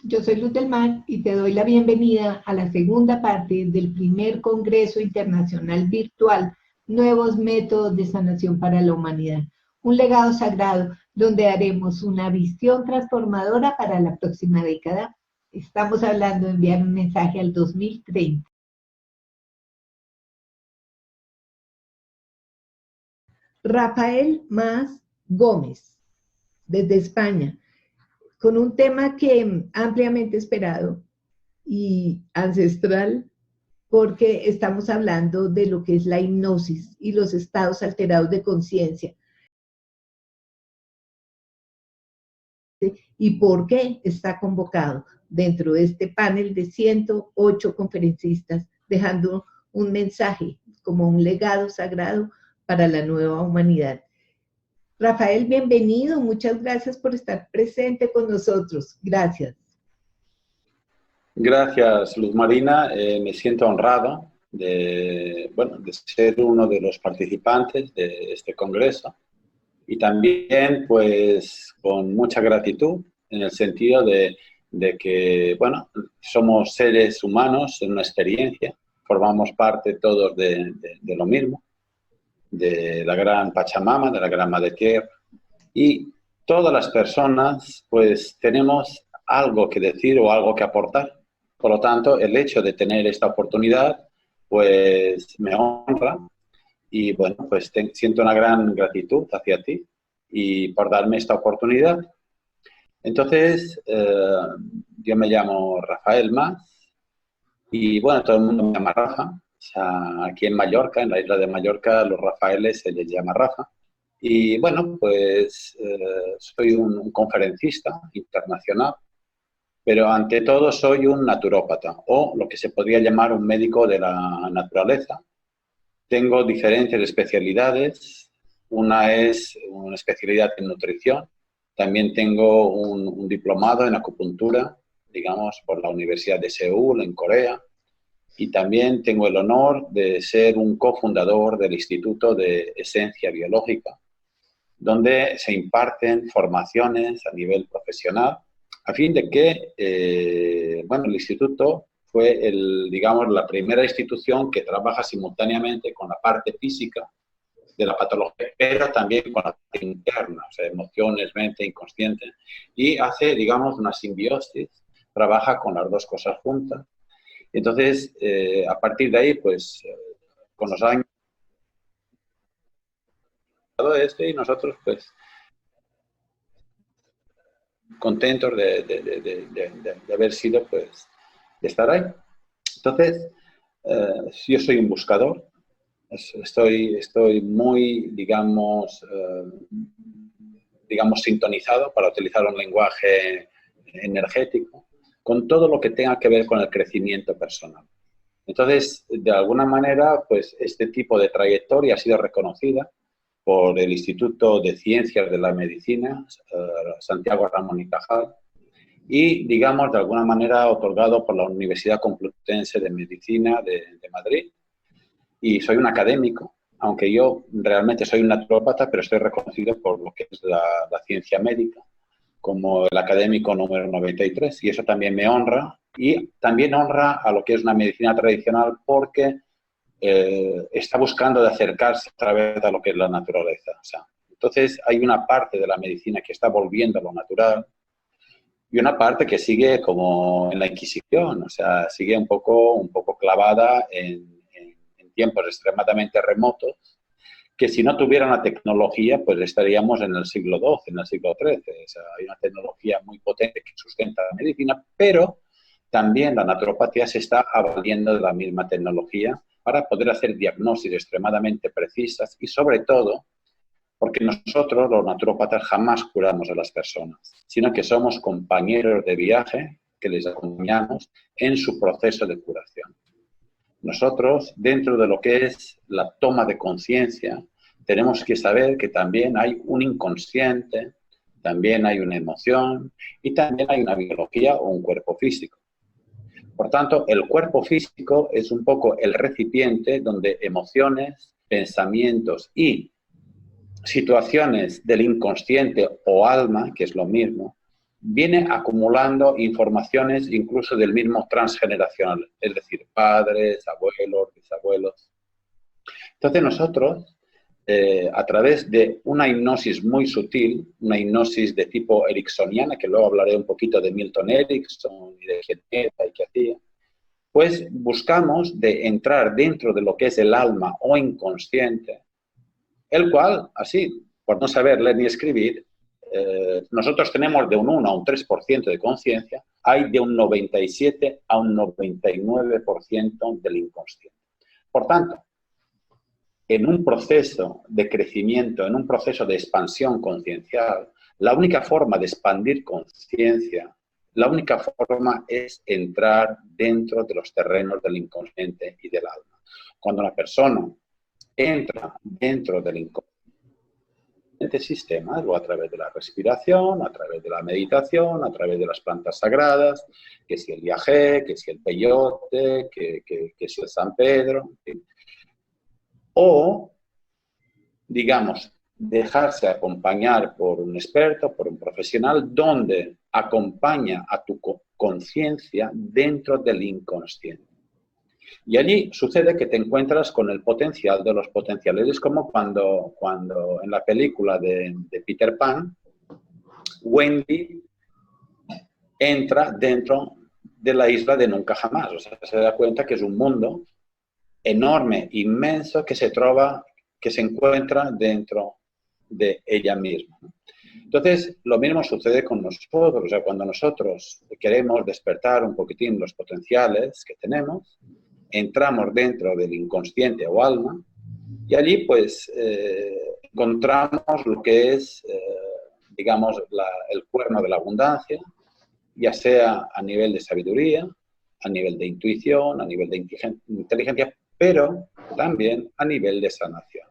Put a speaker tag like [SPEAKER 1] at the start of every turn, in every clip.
[SPEAKER 1] Yo soy Luz del Mar y te doy la bienvenida a la segunda parte del primer Congreso Internacional Virtual Nuevos Métodos de Sanación para la Humanidad, un legado sagrado donde haremos una visión transformadora para la próxima década. Estamos hablando de enviar un mensaje al 2030. Rafael Mas Gómez, desde España, con un tema que ampliamente esperado y ancestral, porque estamos hablando de lo que es la hipnosis y los estados alterados de conciencia. ¿Y por qué está convocado dentro de este panel de 108 conferencistas, dejando un mensaje como un legado sagrado para la nueva humanidad? Rafael, bienvenido. Muchas gracias por estar presente con nosotros. Gracias.
[SPEAKER 2] Gracias, Luz Marina. Me siento honrado de ser uno de los participantes de este congreso y también, pues, con mucha gratitud en el sentido de que, bueno, somos seres humanos en una experiencia, formamos parte todos de lo mismo, de la gran Pachamama, de la gran Madre Tierra, y todas las personas, pues, tenemos algo que decir o algo que aportar. Por lo tanto, el hecho de tener esta oportunidad, pues, me honra y, bueno, pues siento una gran gratitud hacia ti y por darme esta oportunidad. Entonces, yo me llamo Rafael Mas y, bueno, todo el mundo me llama Rafa. O sea, aquí en Mallorca, en la isla de Mallorca, los Rafaeles se les llama Rafa. Y, bueno, pues soy un conferencista internacional, pero ante todo soy un naturópata o lo que se podría llamar un médico de la naturaleza. Tengo diferentes especialidades. Una es una especialidad en nutrición. También tengo un diplomado en acupuntura, digamos, por la Universidad de Seúl, en Corea. Y también tengo el honor de ser un cofundador del Instituto de Esencia Biológica, donde se imparten formaciones a nivel profesional, a fin de que, el instituto fue, digamos, la primera institución que trabaja simultáneamente con la parte física de la patología, pero también con la parte interna, o sea, emociones, mente, inconsciente, y hace, digamos, una simbiosis, trabaja con las dos cosas juntas. Entonces, a partir de ahí, pues, con los años, todo esto, y nosotros, pues, contentos de haber sido, pues, de estar ahí. Entonces, yo soy un buscador, estoy muy, digamos, sintonizado, para utilizar un lenguaje energético, con todo lo que tenga que ver con el crecimiento personal. Entonces, de alguna manera, pues, este tipo de trayectoria ha sido reconocida por el Instituto de Ciencias de la Medicina, Santiago Ramón y Cajal, y, digamos, de alguna manera otorgado por la Universidad Complutense de Medicina de Madrid. Y soy un académico, aunque yo realmente soy un naturópata, pero estoy reconocido por lo que es la ciencia médica, como el académico número 93, y eso también me honra, y también honra a lo que es una medicina tradicional, porque está buscando de acercarse a través de lo que es la naturaleza. O sea, entonces hay una parte de la medicina que está volviendo a lo natural y una parte que sigue como en la Inquisición, o sea, sigue un poco clavada en tiempos extremadamente remotos, que si no tuviera una tecnología, pues estaríamos en el siglo XII, en el siglo XIII. O sea, hay una tecnología muy potente que sustenta la medicina, pero también la naturopatía se está avaliendo de la misma tecnología para poder hacer diagnósticos extremadamente precisas y, sobre todo, porque nosotros, los naturópatas, jamás curamos a las personas, sino que somos compañeros de viaje que les acompañamos en su proceso de curación. Nosotros, dentro de lo que es la toma de conciencia, tenemos que saber que también hay un inconsciente, también hay una emoción y también hay una biología o un cuerpo físico. Por tanto, el cuerpo físico es un poco el recipiente donde emociones, pensamientos y situaciones del inconsciente o alma, que es lo mismo, viene acumulando informaciones incluso del mismo transgeneracional, es decir, padres, abuelos, bisabuelos. Entonces nosotros, a través de una hipnosis muy sutil, una hipnosis de tipo ericksoniana, que luego hablaré un poquito de Milton Erickson y de quién era y qué hacía, pues buscamos de entrar dentro de lo que es el alma o inconsciente, el cual, así, por no saber leer ni escribir, nosotros tenemos de un 1 a un 3% de conciencia, hay de un 97 a un 99% del inconsciente. Por tanto, en un proceso de crecimiento, en un proceso de expansión conciencial, la única forma de expandir conciencia, la única forma es entrar dentro de los terrenos del inconsciente y del alma. Cuando una persona entra dentro del inconsciente sistema, o a través de la respiración, a través de la meditación, a través de las plantas sagradas, que si el viaje, que si el peyote, que si el San Pedro, en fin. O, digamos, dejarse acompañar por un experto, por un profesional, donde acompaña a tu conciencia dentro del inconsciente. Y allí sucede que te encuentras con el potencial de los potenciales. Es como cuando en la película de Peter Pan, Wendy entra dentro de la isla de Nunca Jamás. O sea, se da cuenta que es un mundo enorme, inmenso, que se encuentra dentro de ella misma. Entonces, lo mismo sucede con nosotros. O sea, cuando nosotros queremos despertar un poquitín los potenciales que tenemos, entramos dentro del inconsciente o alma y allí, pues, encontramos lo que es, digamos, el cuerno de la abundancia, ya sea a nivel de sabiduría, a nivel de intuición, a nivel de inteligencia, pero también a nivel de sanación.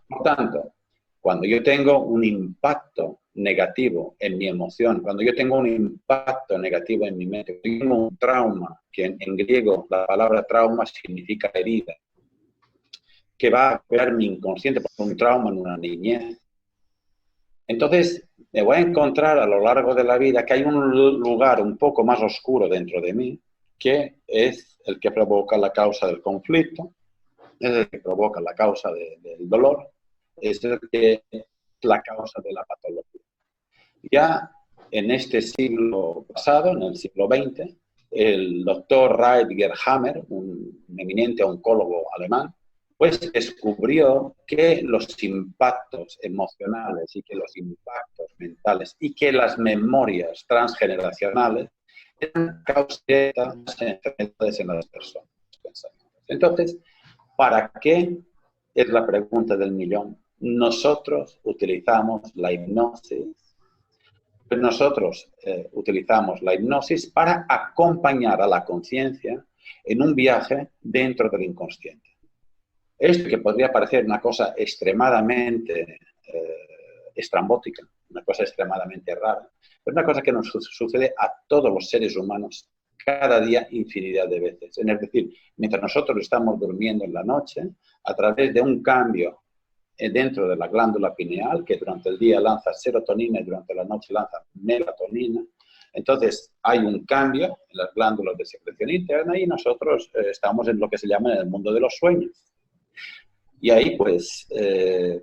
[SPEAKER 2] Por tanto, cuando yo tengo un impacto negativo en mi emoción, cuando yo tengo un impacto negativo en mi mente, tengo un trauma, que en griego la palabra trauma significa herida, que va a crear mi inconsciente por un trauma en una niñez. Entonces, me voy a encontrar a lo largo de la vida que hay un lugar un poco más oscuro dentro de mí, que es el que provoca la causa del conflicto, es el que provoca la causa del dolor, es el que es la causa de la patología. Ya en este siglo pasado, en el siglo XX, el doctor Rutger Hammer, un eminente oncólogo alemán, pues descubrió que los impactos emocionales y que los impactos mentales y que las memorias transgeneracionales eran causa de estas enfermedades en las personas. Entonces, ¿para qué? Es la pregunta del millón. Nosotros utilizamos la hipnosis. Nosotros utilizamos la hipnosis para acompañar a la conciencia en un viaje dentro del inconsciente. Esto que podría parecer una cosa extremadamente estrambótica, una cosa extremadamente rara, es una cosa que nos sucede a todos los seres humanos cada día infinidad de veces. Es decir, mientras nosotros estamos durmiendo en la noche, a través de un cambio dentro de la glándula pineal, que durante el día lanza serotonina y durante la noche lanza melatonina, entonces hay un cambio en las glándulas de secreción interna y nosotros estamos en lo que se llama en el mundo de los sueños. Y ahí, pues,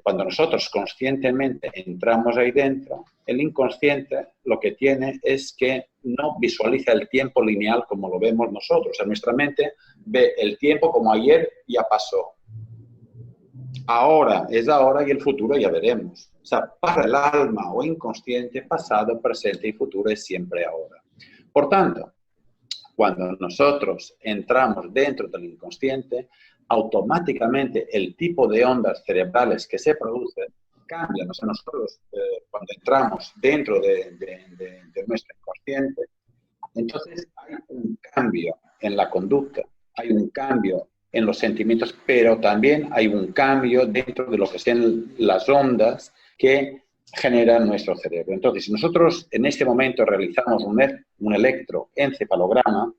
[SPEAKER 2] cuando nosotros conscientemente entramos ahí dentro, el inconsciente lo que tiene es que no visualiza el tiempo lineal como lo vemos nosotros. O sea, nuestra mente ve el tiempo como ayer ya pasó. Ahora es ahora y el futuro ya veremos. O sea, para el alma o inconsciente, pasado, presente y futuro es siempre ahora. Por tanto, cuando nosotros entramos dentro del inconsciente, automáticamente el tipo de ondas cerebrales que se producen cambian. O sea, nosotros cuando entramos dentro de nuestro inconsciente, entonces hay un cambio en la conducta, hay un cambio en los sentimientos, pero también hay un cambio dentro de lo que son las ondas que generan nuestro cerebro. Entonces, si nosotros en este momento realizamos un electroencefalograma,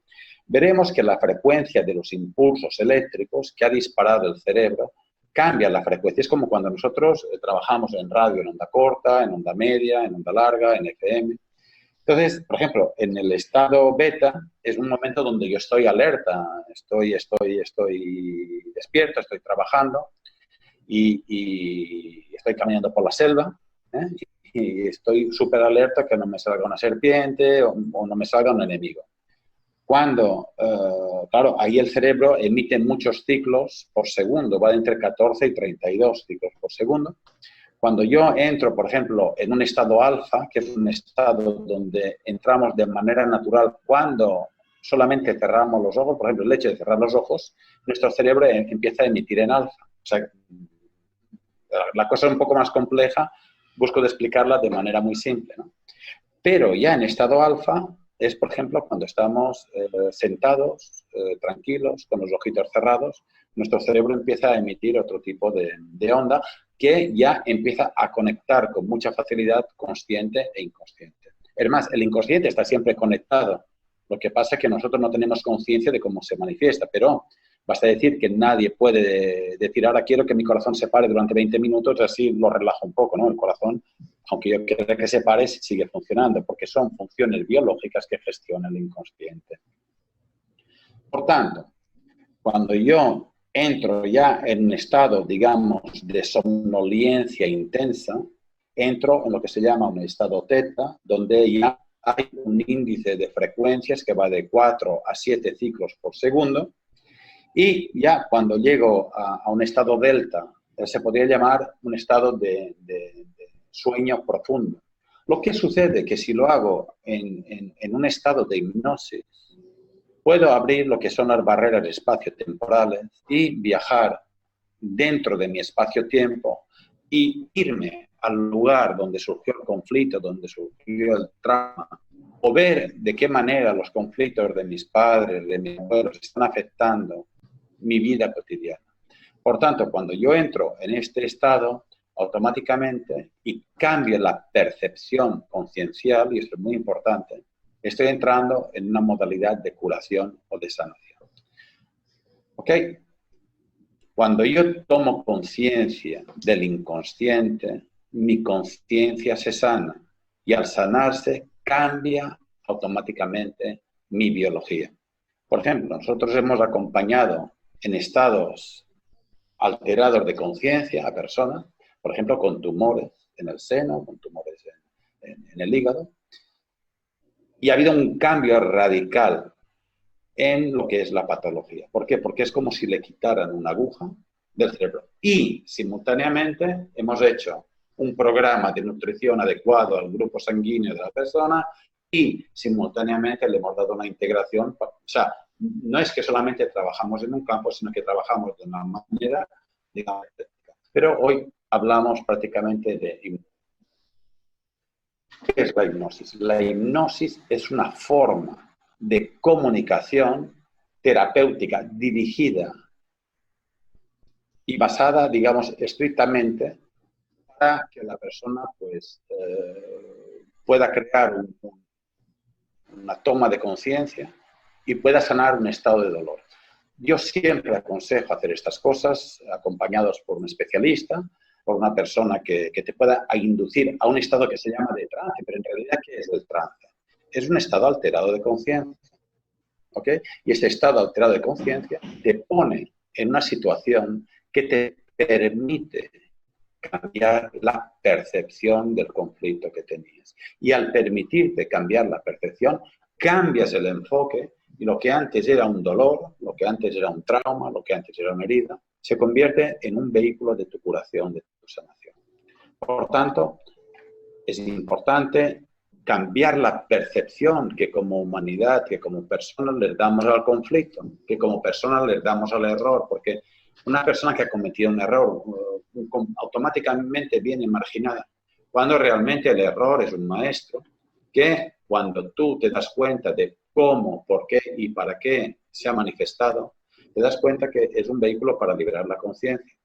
[SPEAKER 2] veremos que la frecuencia de los impulsos eléctricos que ha disparado el cerebro cambia la frecuencia. Es como cuando nosotros trabajamos en radio en onda corta, en onda media, en onda larga, en FM. Entonces, por ejemplo, en el estado beta es un momento donde yo estoy alerta, estoy despierto, estoy trabajando y estoy caminando por la selva, ¿eh? Y estoy súper alerta que no me salga una serpiente o no me salga un enemigo. Cuando, claro, ahí el cerebro emite muchos ciclos por segundo, va de entre 14 y 32 ciclos por segundo. Cuando yo entro, por ejemplo, en un estado alfa, que es un estado donde entramos de manera natural cuando solamente cerramos los ojos, por ejemplo, el hecho de cerrar los ojos, nuestro cerebro empieza a emitir en alfa. O sea, la cosa es un poco más compleja, busco de explicarla de manera muy simple, ¿no? Pero ya en estado alfa es, por ejemplo, cuando estamos sentados, tranquilos, con los ojitos cerrados, nuestro cerebro empieza a emitir otro tipo de onda que ya empieza a conectar con mucha facilidad consciente e inconsciente. Es más, el inconsciente está siempre conectado. Lo que pasa es que nosotros no tenemos conciencia de cómo se manifiesta, pero basta decir que nadie puede decir, ahora quiero que mi corazón se pare durante 20 minutos, así lo relajo un poco, ¿no? El corazón, aunque yo quiera que se pare, sigue funcionando, porque son funciones biológicas que gestiona el inconsciente. Por tanto, cuando yo entro ya en un estado, digamos, de somnolencia intensa, entro en lo que se llama un estado teta, donde ya hay un índice de frecuencias que va de 4 a 7 ciclos por segundo, y ya cuando llego a un estado delta, se podría llamar un estado de sueño profundo. Lo que sucede es que si lo hago en un estado de hipnosis, puedo abrir lo que son las barreras espacio-temporales y viajar dentro de mi espacio-tiempo y irme al lugar donde surgió el conflicto, donde surgió el trauma, o ver de qué manera los conflictos de mis padres, de mis abuelos, están afectando mi vida cotidiana. Por tanto, cuando yo entro en este estado, automáticamente, y cambio la percepción conciencial, y esto es muy importante, estoy entrando en una modalidad de curación o de sanación. ¿Ok? Cuando yo tomo conciencia del inconsciente, mi conciencia se sana y al sanarse cambia automáticamente mi biología. Por ejemplo, nosotros hemos acompañado en estados alterados de conciencia a personas, por ejemplo, con tumores en el seno, con tumores en el hígado, y ha habido un cambio radical en lo que es la patología. ¿Por qué? Porque es como si le quitaran una aguja del cerebro. Y simultáneamente hemos hecho un programa de nutrición adecuado al grupo sanguíneo de la persona y simultáneamente le hemos dado una integración. O sea, no es que solamente trabajamos en un campo, sino que trabajamos de una manera, digamos, técnica. Pero hoy hablamos prácticamente de hipnosis. ¿Qué es la hipnosis? La hipnosis es una forma de comunicación terapéutica dirigida y basada, digamos, estrictamente para que la persona pues, pueda crear una toma de conciencia y pueda sanar un estado de dolor. Yo siempre aconsejo hacer estas cosas acompañados por un especialista, por una persona que te pueda inducir a un estado que se llama de trance, pero en realidad, ¿qué es el trance? Es un estado alterado de conciencia, ¿ok? Y este estado alterado de conciencia te pone en una situación que te permite cambiar la percepción del conflicto que tenías. Y al permitirte cambiar la percepción, cambias el enfoque y lo que antes era un dolor, lo que antes era un trauma, lo que antes era una herida, se convierte en un vehículo de tu curación, de tu sanación. Por tanto, es importante cambiar la percepción que como humanidad, que como personas les damos al conflicto, que como personas les damos al error, porque una persona que ha cometido un error automáticamente viene marginada, cuando realmente el error es un maestro que cuando tú te das cuenta de cómo, por qué y para qué se ha manifestado, te das cuenta que es un vehículo para liberar la conciencia.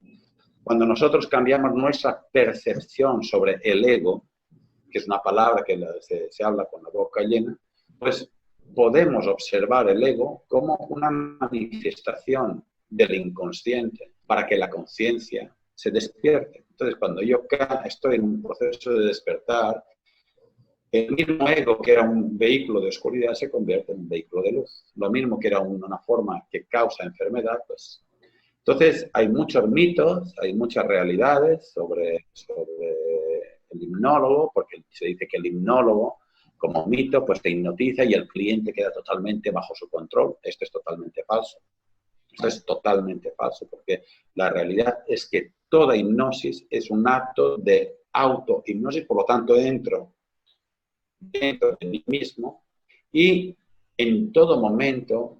[SPEAKER 2] Cuando nosotros cambiamos nuestra percepción sobre el ego, que es una palabra que se habla con la boca llena, pues podemos observar el ego como una manifestación del inconsciente para que la conciencia se despierte. Entonces, cuando yo estoy en un proceso de despertar, El mismo ego que era un vehículo de oscuridad se convierte en un vehículo de luz. Lo mismo que era una forma que causa enfermedad, pues. Entonces, hay muchos mitos, hay muchas realidades sobre el hipnólogo, porque se dice que el hipnólogo, como mito, pues te hipnotiza y el cliente queda totalmente bajo su control. Esto es totalmente falso. Esto es totalmente falso, porque la realidad es que toda hipnosis es un acto de auto-hipnosis, por lo tanto, dentro de mí mismo y en todo momento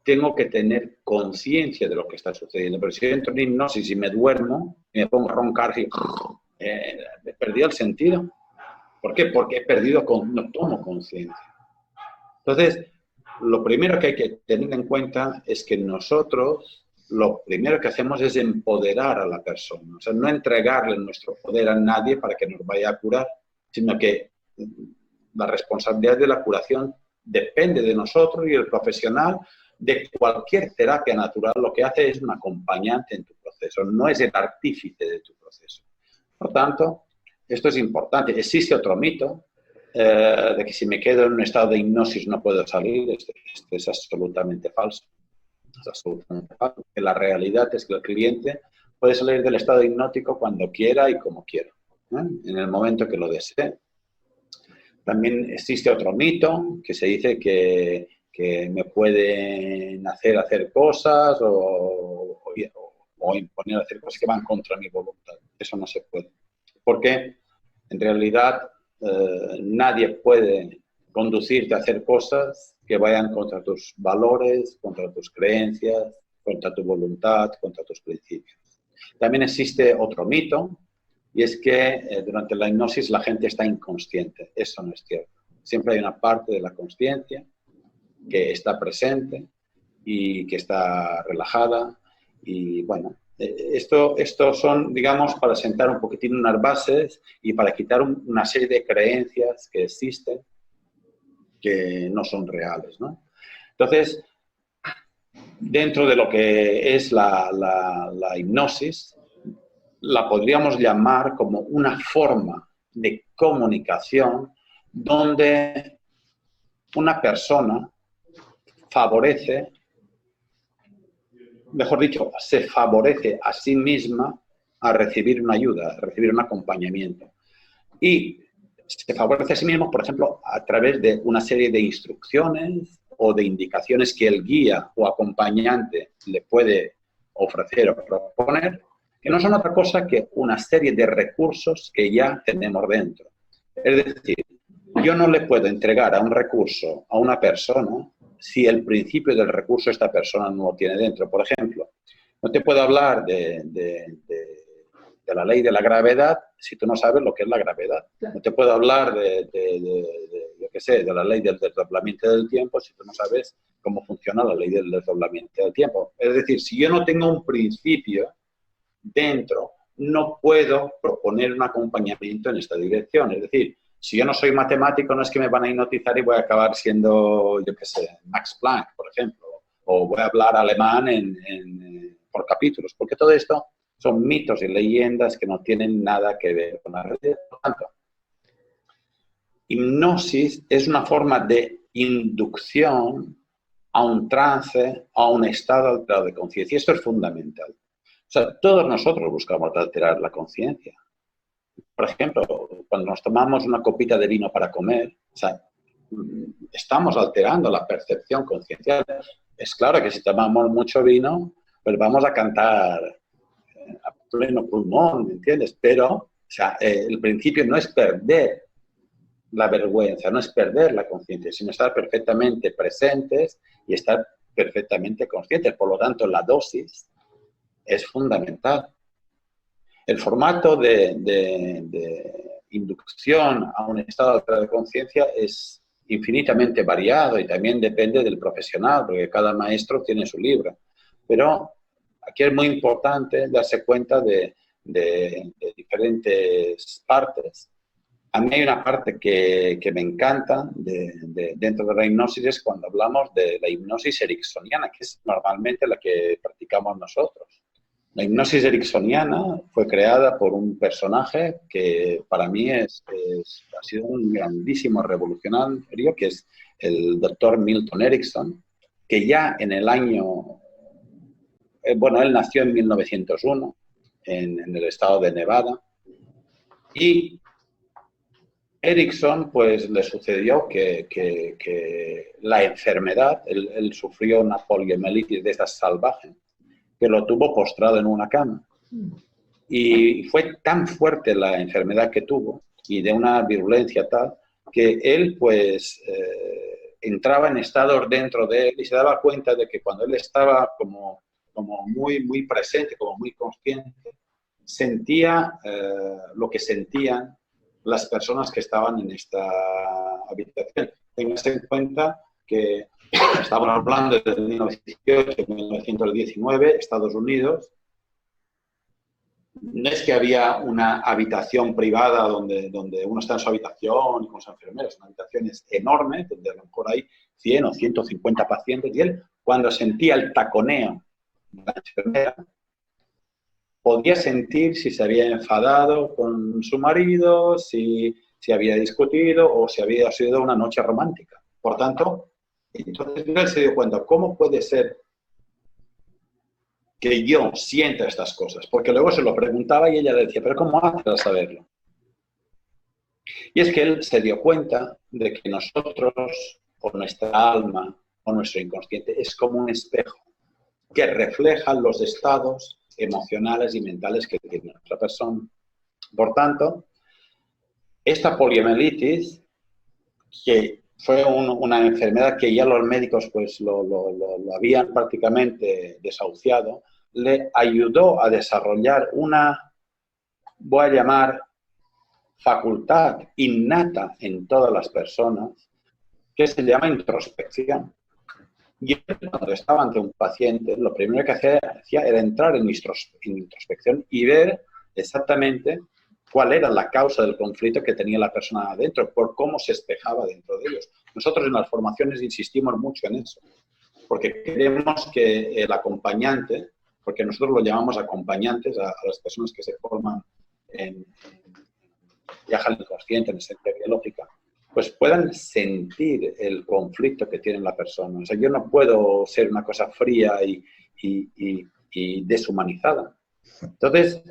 [SPEAKER 2] tengo que tener conciencia de lo que está sucediendo. Pero si yo entro en hipnosis y me duermo y me pongo a roncar, y, he perdido el sentido. ¿Por qué? Porque he perdido, no tomo conciencia. Entonces, lo primero que hay que tener en cuenta es que nosotros lo primero que hacemos es empoderar a la persona. O sea, no entregarle nuestro poder a nadie para que nos vaya a curar, sino que la responsabilidad de la curación depende de nosotros, y el profesional de cualquier terapia natural lo que hace es un acompañante en tu proceso, no es el artífice de tu proceso. Por tanto, esto es importante. Existe otro mito de que si me quedo en un estado de hipnosis no puedo salir. Esto es absolutamente falso. Es absolutamente falso. La realidad es que el cliente puede salir del estado hipnótico cuando quiera y como quiera, en el momento que lo desee. También existe otro mito que se dice que me pueden hacer cosas o imponer a hacer cosas que van contra mi voluntad. Eso no se puede. Porque en realidad nadie puede conducirte a hacer cosas que vayan contra tus valores, contra tus creencias, contra tu voluntad, contra tus principios. También existe otro mito, y es que durante la hipnosis la gente está inconsciente. Eso no es cierto. Siempre hay una parte de la consciencia que está presente y que está relajada. Y bueno, esto son, digamos, para sentar un poquitín unas bases y para quitar una serie de creencias que existen que no son reales, ¿no? Entonces, dentro de lo que es la hipnosis, la podríamos llamar como una forma de comunicación donde una persona favorece, mejor dicho, se favorece a sí misma a recibir una ayuda, a recibir un acompañamiento. Y se favorece a sí mismo, por ejemplo, a través de una serie de instrucciones o de indicaciones que el guía o acompañante le puede ofrecer o proponer, que no son otra cosa que una serie de recursos que ya tenemos dentro. Es decir, yo no le puedo entregar a un recurso a una persona si el principio del recurso esta persona no lo tiene dentro. Por ejemplo, no te puedo hablar de la ley de la gravedad si tú no sabes lo que es la gravedad. No te puedo hablar yo qué sé, de la ley del desdoblamiento del tiempo si tú no sabes cómo funciona la ley del desdoblamiento del tiempo. Es decir, si yo no tengo un principio dentro, no puedo proponer un acompañamiento en esta dirección. Es decir, si yo no soy matemático, no es que me van a hipnotizar y voy a acabar siendo, yo qué sé, Max Planck, por ejemplo, o voy a hablar alemán por capítulos, porque todo esto son mitos y leyendas que no tienen nada que ver con la realidad. Por tanto, hipnosis es una forma de inducción a un trance, a un estado alterado de conciencia. Y esto es fundamental. O sea, todos nosotros buscamos alterar la conciencia. Por ejemplo, cuando nos tomamos una copita de vino para comer, o sea, estamos alterando la percepción conciencial. Es claro que si tomamos mucho vino, pues vamos a cantar a pleno pulmón, ¿me entiendes? Pero, o sea, el principio no es perder la vergüenza, no es perder la conciencia, sino estar perfectamente presentes y estar perfectamente conscientes. Por lo tanto, la dosis es fundamental. El formato de inducción a un estado de conciencia es infinitamente variado y también depende del profesional, porque cada maestro tiene su libro. Pero aquí es muy importante darse cuenta de diferentes partes. A mí hay una parte que me encanta dentro de la hipnosis, es cuando hablamos de la hipnosis ericksoniana, que es normalmente la que practicamos nosotros. La hipnosis ericksoniana fue creada por un personaje que para mí ha sido un grandísimo revolucionario, que es el doctor Milton Erickson, que ya en el año... Bueno, él nació en 1901 en el estado de Nevada, y Erickson, pues le sucedió que la enfermedad, él sufrió una poliomielitis de estas salvajes, que lo tuvo postrado en una cama. Y fue tan fuerte la enfermedad que tuvo, y de una virulencia tal, que él pues entraba en estados dentro de él y se daba cuenta de que cuando él estaba como muy presente, como muy consciente, sentía lo que sentían las personas que estaban en esta habitación. Tengas en cuenta que estamos hablando de 1918, 1919, Estados Unidos. No es que había una habitación privada donde uno está en su habitación y con sus enfermeros, una habitación enorme, donde a lo mejor hay 100 o 150 pacientes, y él, cuando sentía el taconeo de la enfermera, podía sentir si se había enfadado con su marido, si había discutido o si había sido una noche romántica. Por tanto, entonces él se dio cuenta, ¿cómo puede ser que yo sienta estas cosas? Porque luego se lo preguntaba y ella decía, ¿pero cómo haces para saberlo? Y es que él se dio cuenta de que nosotros, o nuestra alma, o nuestro inconsciente, es como un espejo que refleja los estados emocionales y mentales que tiene otra persona. Por tanto, esta poliomielitis, que fue una enfermedad que ya los médicos pues lo habían prácticamente desahuciado, le ayudó a desarrollar una, voy a llamar, facultad innata en todas las personas, que se llama introspección. Y cuando estaba ante un paciente, lo primero que hacía era entrar en introspección y ver exactamente cuál era la causa del conflicto que tenía la persona adentro, por cómo se espejaba dentro de ellos. Nosotros en las formaciones insistimos mucho en eso, porque queremos que el acompañante, porque nosotros lo llamamos acompañantes a las personas que se forman en viaje al inconsciente, en esencia biológica, pues puedan sentir el conflicto que tiene la persona. O sea, yo no puedo ser una cosa fría y deshumanizada. Entonces,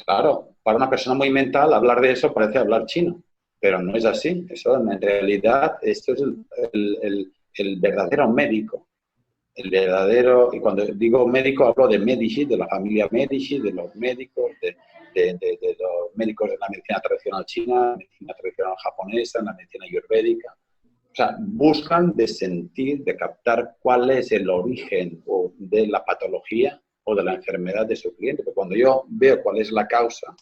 [SPEAKER 2] claro, para una persona muy mental hablar de eso parece hablar chino, pero no es así. Eso, en realidad, esto es el verdadero médico. El verdadero, y cuando digo médico hablo de Medici, de la familia Medici, de los médicos, de los médicos de la medicina tradicional china, la medicina tradicional japonesa, la medicina ayurvédica. O sea, buscan de sentir, de captar cuál es el origen de la patología o de la enfermedad de su cliente. Pero cuando yo veo cuál es la causa,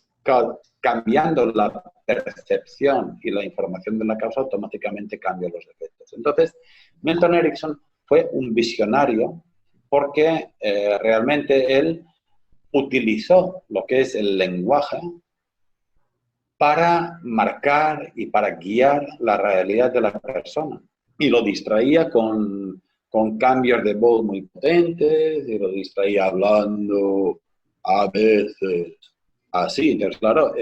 [SPEAKER 2] cambiando la percepción y la información de la causa, automáticamente cambio los efectos. Entonces, Milton Erickson fue un visionario porque realmente él utilizó lo que es el lenguaje para marcar y para guiar la realidad de la persona. Y lo distraía con cambios de voz muy potentes, y lo distraía hablando a veces así. Entonces, claro,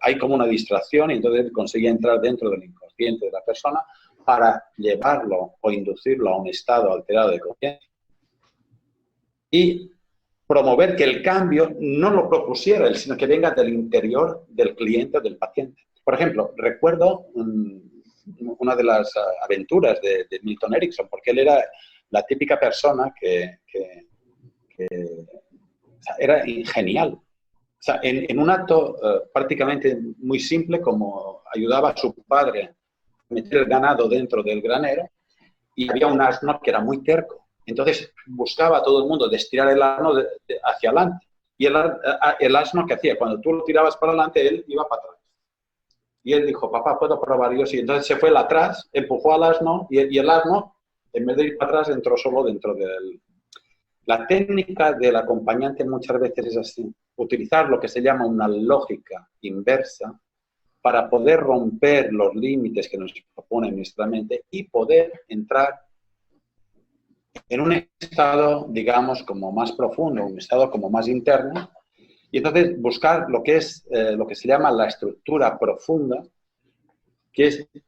[SPEAKER 2] hay como una distracción y entonces conseguía entrar dentro del inconsciente de la persona para llevarlo o inducirlo a un estado alterado de conciencia. Y promover que el cambio no lo propusiera él, sino que venga del interior del cliente o del paciente. Por ejemplo, recuerdo una de las aventuras de Milton Erickson, porque él era la típica persona que era genial. O sea, en un acto prácticamente muy simple, como ayudaba a su padre a meter el ganado dentro del granero, y había un asno que era muy terco. Entonces buscaba a todo el mundo de estirar el asno hacia adelante. Y el asno, ¿qué hacía? Cuando tú lo tirabas para adelante, él iba para atrás. Y él dijo, papá, ¿puedo probar yo? Y entonces se fue él atrás, empujó al asno, y el asno, en vez de ir para atrás, entró solo dentro del... La técnica del acompañante muchas veces es así. Utilizar lo que se llama una lógica inversa para poder romper los límites que nos propone nuestra mente y poder entrar en un estado, digamos, como más profundo, un estado como más interno, y entonces buscar lo que es lo que se llama la estructura profunda,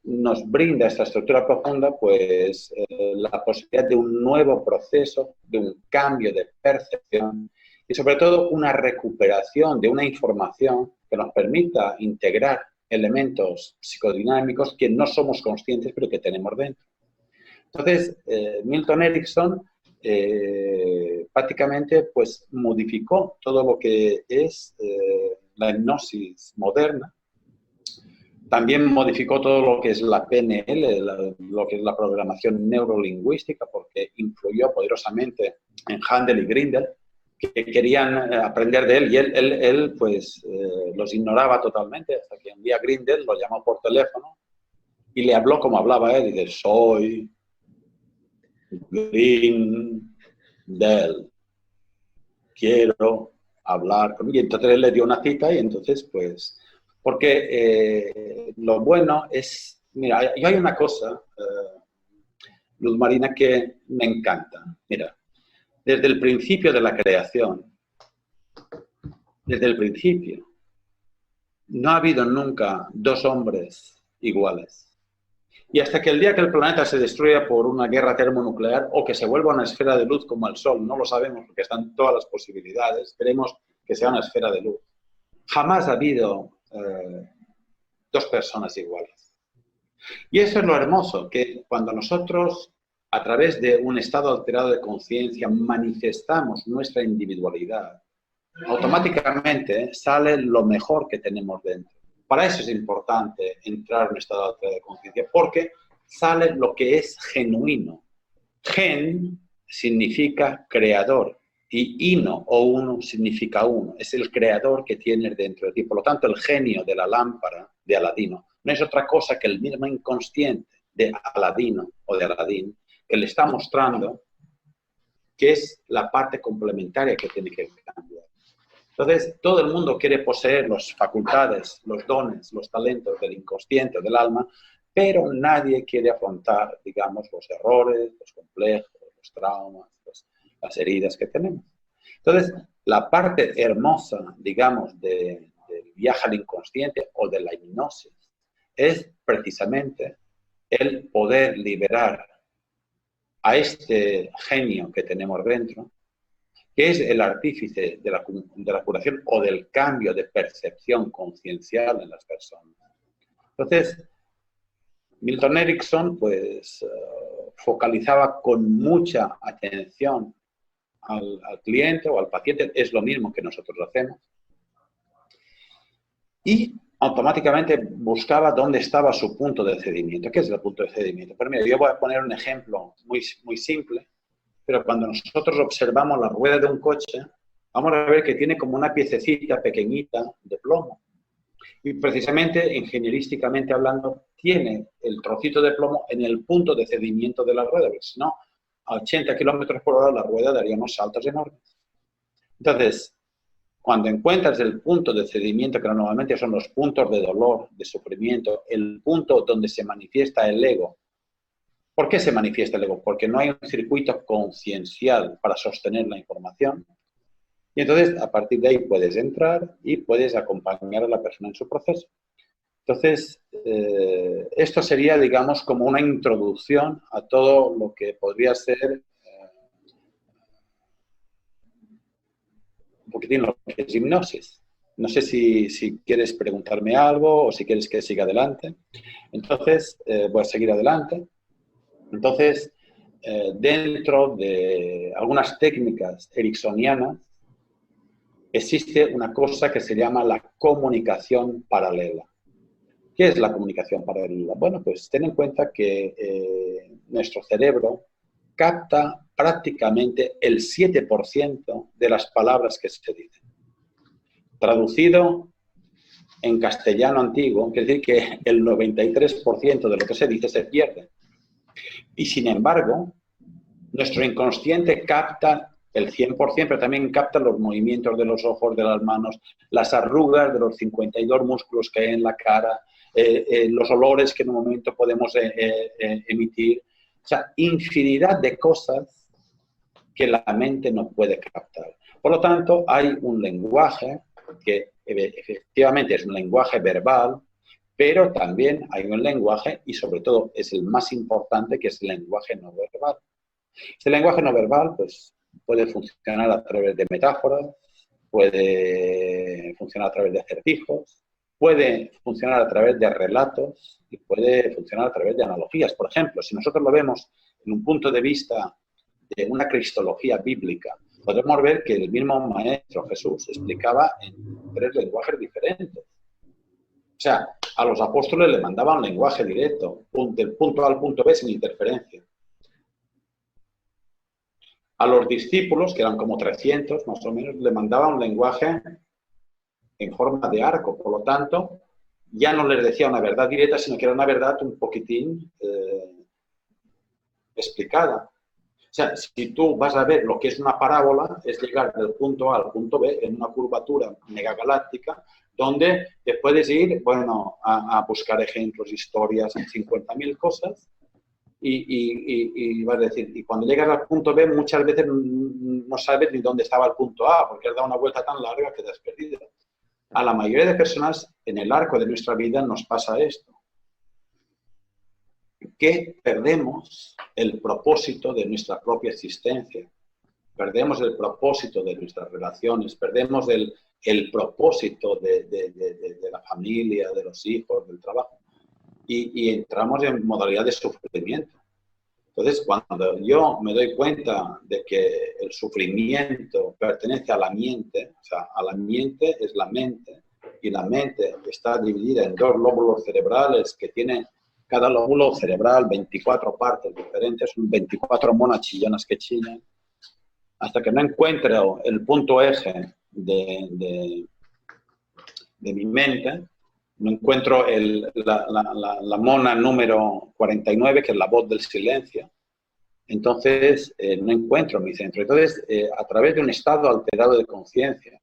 [SPEAKER 2] nos brinda esta estructura profunda, pues la posibilidad de un nuevo proceso, de un cambio de percepción y sobre todo una recuperación de una información que nos permita integrar elementos psicodinámicos que no somos conscientes pero que tenemos dentro. Entonces, Milton Erickson prácticamente pues modificó todo lo que es la hipnosis moderna. También modificó todo lo que es la PNL, lo que es la programación neurolingüística, porque influyó poderosamente en Handel y Grindel, que querían aprender de él, y él pues, los ignoraba totalmente, hasta que un día Grindel lo llamó por teléfono y le habló como hablaba él, y dice, soy Grindel, quiero hablar conmigo. Y entonces él le dio una cita y entonces pues... Porque lo bueno es, mira, yo hay una cosa, Luz Marina, que me encanta. Mira, desde el principio de la creación, desde el principio, no ha habido nunca dos hombres iguales. Y hasta que el día que el planeta se destruya por una guerra termonuclear o que se vuelva una esfera de luz como el Sol, no lo sabemos porque están todas las posibilidades, esperemos que sea una esfera de luz. Jamás ha habido dos personas iguales. Y eso es lo hermoso, que cuando nosotros, a través de un estado alterado de conciencia, manifestamos nuestra individualidad, automáticamente sale lo mejor que tenemos dentro. Para eso es importante entrar en un estado alterado de conciencia, porque sale lo que es genuino. Gen significa creador. Y ino o uno significa uno, es el creador que tienes dentro de ti. Por lo tanto, el genio de la lámpara de Aladino no es otra cosa que el mismo inconsciente de Aladino o de Aladín que le está mostrando que es la parte complementaria que tiene que cambiar. Entonces, todo el mundo quiere poseer las facultades, los dones, los talentos del inconsciente, del alma, pero nadie quiere afrontar, digamos, los errores, los complejos, los traumas, las heridas que tenemos. Entonces, la parte hermosa, digamos, del viaje al inconsciente o de la hipnosis es precisamente el poder liberar a este genio que tenemos dentro, que es el artífice de la curación o del cambio de percepción conciencial en las personas. Entonces, Milton Erickson pues, focalizaba con mucha atención al cliente o al paciente, es lo mismo que nosotros hacemos, y automáticamente buscaba dónde estaba su punto de cedimiento. ¿Qué es el punto de cedimiento? Pues mira, yo voy a poner un ejemplo muy simple, pero cuando nosotros observamos la rueda de un coche, vamos a ver que tiene como una piececita pequeñita de plomo. Y precisamente, ingenierísticamente hablando, tiene el trocito de plomo en el punto de cedimiento de la rueda, porque si no, a 80 kilómetros por hora la rueda daría unos saltos enormes. Entonces, cuando encuentras el punto de cedimiento, que normalmente son los puntos de dolor, de sufrimiento, el punto donde se manifiesta el ego. ¿Por qué se manifiesta el ego? Porque no hay un circuito conciencial para sostener la información. Y entonces, a partir de ahí puedes entrar y puedes acompañar a la persona en su proceso. Entonces, esto sería, digamos, como una introducción a todo lo que podría ser un poquitín lo que es hipnosis. No sé si quieres preguntarme algo o si quieres que siga adelante. Entonces, voy a seguir adelante. Entonces, dentro de algunas técnicas ericksonianas, existe una cosa que se llama la comunicación paralela. ¿Qué es la comunicación paralela? Bueno, pues ten en cuenta que nuestro cerebro capta prácticamente el 7% de las palabras que se dicen. Traducido en castellano antiguo, quiere decir que el 93% de lo que se dice se pierde. Y sin embargo, nuestro inconsciente capta el 100%, pero también capta los movimientos de los ojos, de las manos, las arrugas de los 52 músculos que hay en la cara, los olores que en un momento podemos emitir. O sea, infinidad de cosas que la mente no puede captar. Por lo tanto, hay un lenguaje que efectivamente es un lenguaje verbal, pero también hay un lenguaje, y sobre todo es el más importante, que es el lenguaje no verbal. Este lenguaje no verbal pues, puede funcionar a través de metáforas, puede funcionar a través de acertijos, puede funcionar a través de relatos y puede funcionar a través de analogías. Por ejemplo, si nosotros lo vemos en un punto de vista de una cristología bíblica, podemos ver que el mismo Maestro Jesús explicaba en 3 lenguajes diferentes. O sea, a los apóstoles le mandaba un lenguaje directo, del punto A al punto B sin interferencia. A los discípulos, que eran como 300 más o menos, le mandaba un lenguaje en forma de arco. Por lo tanto, ya no les decía una verdad directa, sino que era una verdad un poquitín explicada. O sea, si tú vas a ver lo que es una parábola, es llegar del punto A al punto B en una curvatura megagaláctica, donde te puedes ir, bueno, a buscar ejemplos, historias, 50.000 cosas, y vas a decir, y cuando llegas al punto B, muchas veces no sabes ni dónde estaba el punto A, porque has dado una vuelta tan larga que te has perdido. A la mayoría de personas, en el arco de nuestra vida, nos pasa esto. Que perdemos el propósito de nuestra propia existencia, perdemos el propósito de nuestras relaciones, perdemos el propósito de la familia, de los hijos, del trabajo, y entramos en modalidad de sufrimiento. Entonces, cuando yo me doy cuenta de que el sufrimiento pertenece a la mente, o sea, a la mente es la mente, y la mente está dividida en 2 lóbulos cerebrales que tienen cada lóbulo cerebral 24 partes diferentes, son 24 monas chillonas que chillan, hasta que no encuentro el punto eje de mi mente, no encuentro la mona número 49, que es la voz del silencio, entonces no encuentro mi centro. Entonces, a través de un estado alterado de conciencia,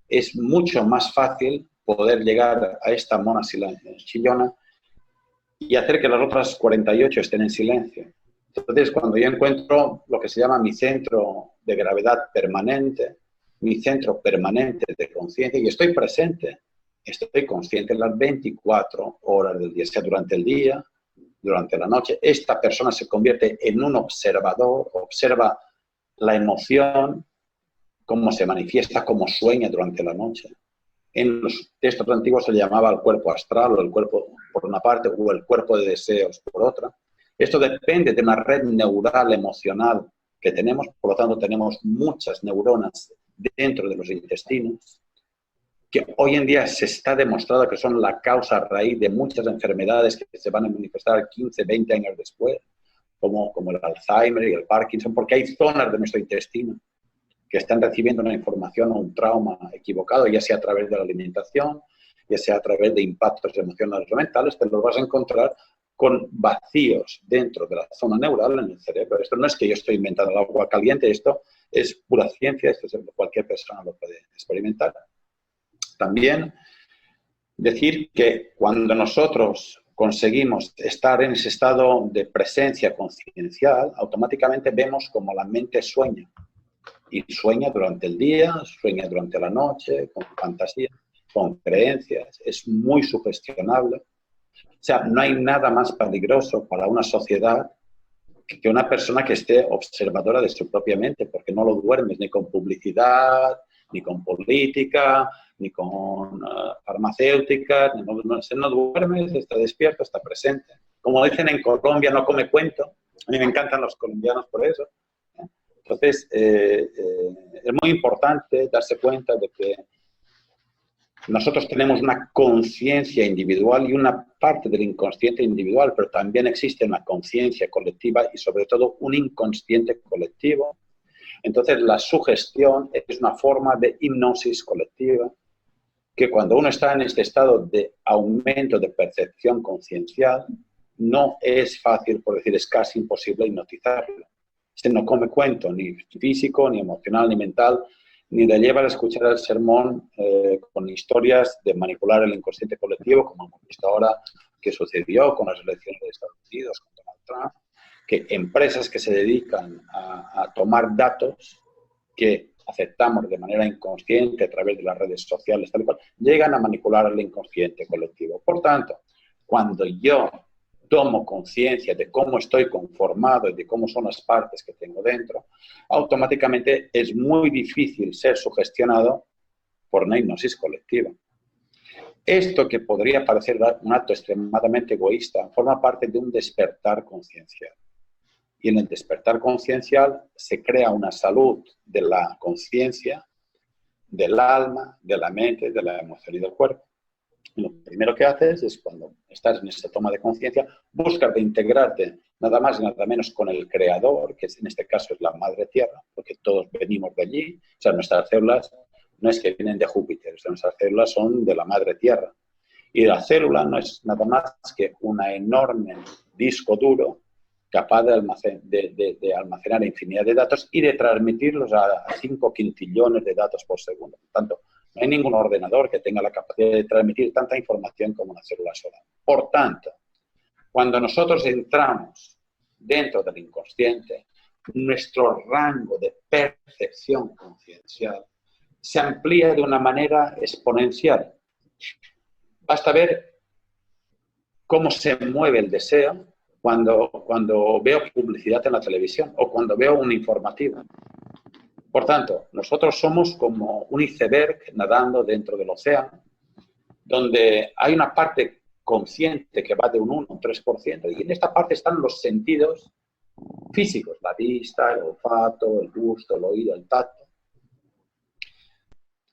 [SPEAKER 2] es mucho más fácil poder llegar a esta mona chillona y hacer que las otras 48 estén en silencio. Entonces, cuando yo encuentro lo que se llama mi centro de gravedad permanente, mi centro permanente de conciencia, y estoy presente, estoy consciente las 24 horas del día, sea durante el día, durante la noche, esta persona se convierte en un observador, observa la emoción, cómo se manifiesta, cómo sueña durante la noche. En los textos antiguos se le llamaba el cuerpo astral, o el cuerpo por una parte, o el cuerpo de deseos por otra. Esto depende de una red neural emocional que tenemos, por lo tanto tenemos muchas neuronas dentro de los intestinos, que hoy en día se está demostrado que son la causa raíz de muchas enfermedades que se van a manifestar 15, 20 años después, como el Alzheimer y el Parkinson, porque hay zonas de nuestro intestino que están recibiendo una información o un trauma equivocado, ya sea a través de la alimentación, ya sea a través de impactos emocionales o mentales, te los vas a encontrar con vacíos dentro de la zona neural en el cerebro. Esto no es que yo estoy inventando el agua caliente, esto es pura ciencia, esto cualquier persona lo puede experimentar. También decir que cuando nosotros conseguimos estar en ese estado de presencia conciencial, automáticamente vemos como la mente sueña. Y sueña durante el día, sueña durante la noche, con fantasía, con creencias. Es muy sugestionable. O sea, no hay nada más peligroso para una sociedad que una persona que esté observadora de su propia mente, porque no lo duermes ni con publicidad, ni con política, ni con farmacéuticas, no duermes, está despierto, está presente. Como dicen en Colombia, no come cuento. A mí me encantan los colombianos por eso. Entonces, es muy importante darse cuenta de que nosotros tenemos una conciencia individual y una parte del inconsciente individual, pero también existe una conciencia colectiva y sobre todo un inconsciente colectivo. Entonces, la sugestión es una forma de hipnosis colectiva que cuando uno está en este estado de aumento de percepción conciencial, no es fácil, por decir, es casi imposible hipnotizarlo. No come cuento, ni físico, ni emocional, ni mental, ni le lleva a escuchar el sermón con historias de manipular el inconsciente colectivo, como hemos visto ahora que sucedió con las elecciones de Estados Unidos, con Donald Trump, que empresas que se dedican a tomar datos que aceptamos de manera inconsciente a través de las redes sociales, tal y cual, llegan a manipular el inconsciente colectivo. Por tanto, cuando yo tomo conciencia de cómo estoy conformado y de cómo son las partes que tengo dentro, automáticamente es muy difícil ser sugestionado por una hipnosis colectiva. Esto, que podría parecer un acto extremadamente egoísta, forma parte de un despertar conciencial. Y en el despertar conciencial se crea una salud de la conciencia, del alma, de la mente, de la emoción y del cuerpo. Y lo primero que haces es, cuando estás en esta toma de conciencia, buscas de integrarte nada más y nada menos con el creador, que en este caso es la madre tierra, porque todos venimos de allí. O sea, nuestras células no es que vienen de Júpiter, o sea, nuestras células son de la madre tierra. Y la célula no es nada más que un enorme disco duro capaz de almacenar infinidad de datos y de transmitirlos a 5 quintillones de datos por segundo. Por tanto, no hay ningún ordenador que tenga la capacidad de transmitir tanta información como una célula sola. Por tanto, cuando nosotros entramos dentro del inconsciente, nuestro rango de percepción conciencial se amplía de una manera exponencial. Basta ver cómo se mueve el deseo cuando veo publicidad en la televisión o cuando veo un informativo. Por tanto, nosotros somos como un iceberg nadando dentro del océano, donde hay una parte consciente que va de un 1 a un 3%, y en esta parte están los sentidos físicos, la vista, el olfato, el gusto, el oído, el tacto,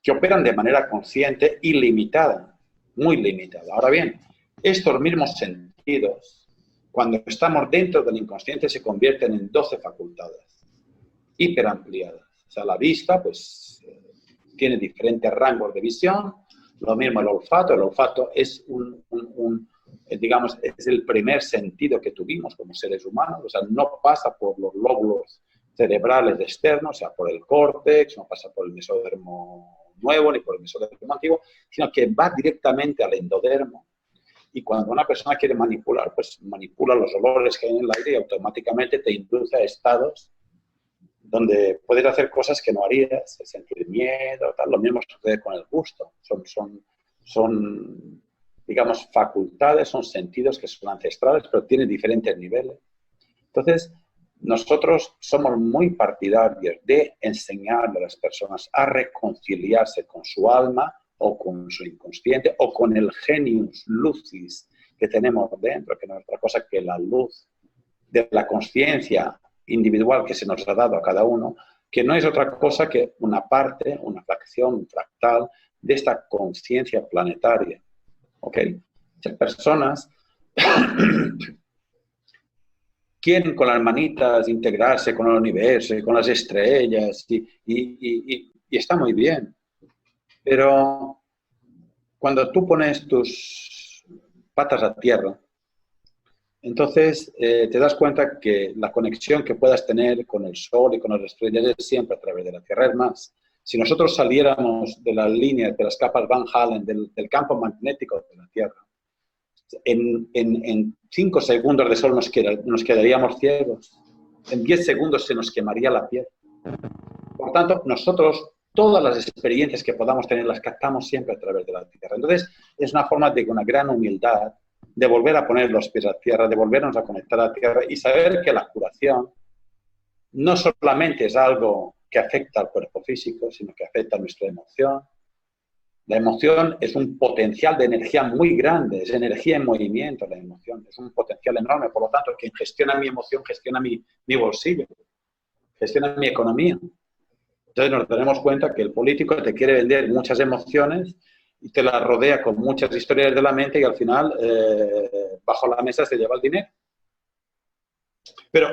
[SPEAKER 2] que operan de manera consciente y limitada, muy limitada. Ahora bien, estos mismos sentidos, cuando estamos dentro del inconsciente, se convierten en 12 facultades hiperampliadas. O sea, la vista, pues, tiene diferentes rangos de visión. Lo mismo el olfato es digamos, es el primer sentido que tuvimos como seres humanos. O sea, no pasa por los lóbulos cerebrales externos, o sea, por el córtex, no pasa por el mesodermo nuevo ni por el mesodermo antiguo, sino que va directamente al endodermo. Y cuando una persona quiere manipular, pues manipula los olores que hay en el aire y automáticamente te induce a estados donde puedes hacer cosas que no harías, sentir miedo, tal. Lo mismo sucede con el gusto. Son, digamos, facultades, son sentidos que son ancestrales, pero tienen diferentes niveles. Entonces, nosotros somos muy partidarios de enseñarle a las personas a reconciliarse con su alma o con su inconsciente o con el genius lucis que tenemos dentro, que no es otra cosa que la luz de la conciencia individual que se nos ha dado a cada uno, que no es otra cosa que una parte, una fracción, un fractal de esta conciencia planetaria. ¿Ok? Las personas quieren con las manitas integrarse con el universo y con las estrellas y está muy bien. Pero cuando tú pones tus patas a tierra, entonces te das cuenta que la conexión que puedas tener con el Sol y con las estrellas es siempre a través de la Tierra. Es más, si nosotros saliéramos de las líneas, de las capas Van Allen, del campo magnético de la Tierra, en 5 segundos de sol nos quedaríamos ciegos. En 10 segundos se nos quemaría la piel. Por tanto, nosotros todas las experiencias que podamos tener las captamos siempre a través de la Tierra. Entonces, es una forma de una gran humildad de volver a poner los pies a tierra, de volvernos a conectar a tierra y saber que la curación no solamente es algo que afecta al cuerpo físico, sino que afecta a nuestra emoción. La emoción es un potencial de energía muy grande, es energía en movimiento, la emoción es un potencial enorme. Por lo tanto, quien gestiona mi emoción gestiona mi bolsillo, gestiona mi economía. Entonces nos daremos cuenta que el político te quiere vender muchas emociones y te las rodea con muchas historias de la mente y al final, bajo la mesa se lleva el dinero. Pero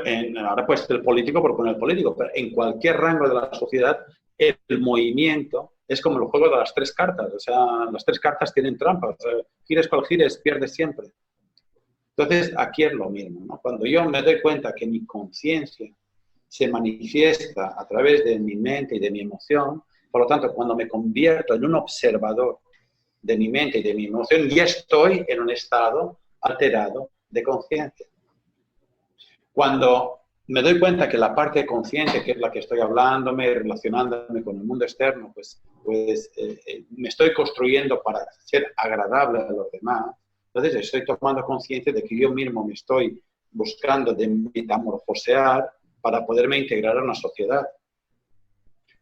[SPEAKER 2] ahora pues el político propone el político, pero en cualquier rango de la sociedad el movimiento es como el juego de las 3 cartas. O sea, las 3 cartas tienen trampas. O sea, gires cual gires, pierdes siempre. Entonces, aquí es lo mismo, ¿no? Cuando yo me doy cuenta que mi conciencia se manifiesta a través de mi mente y de mi emoción, por lo tanto, cuando me convierto en un observador de mi mente y de mi emoción, ya estoy en un estado alterado de conciencia. Cuando me doy cuenta que la parte de conciencia, que es la que estoy hablándome, relacionándome con el mundo externo, pues me estoy construyendo para ser agradable a los demás, entonces estoy tomando conciencia de que yo mismo me estoy buscando de metamorfosear para poderme integrar a una sociedad.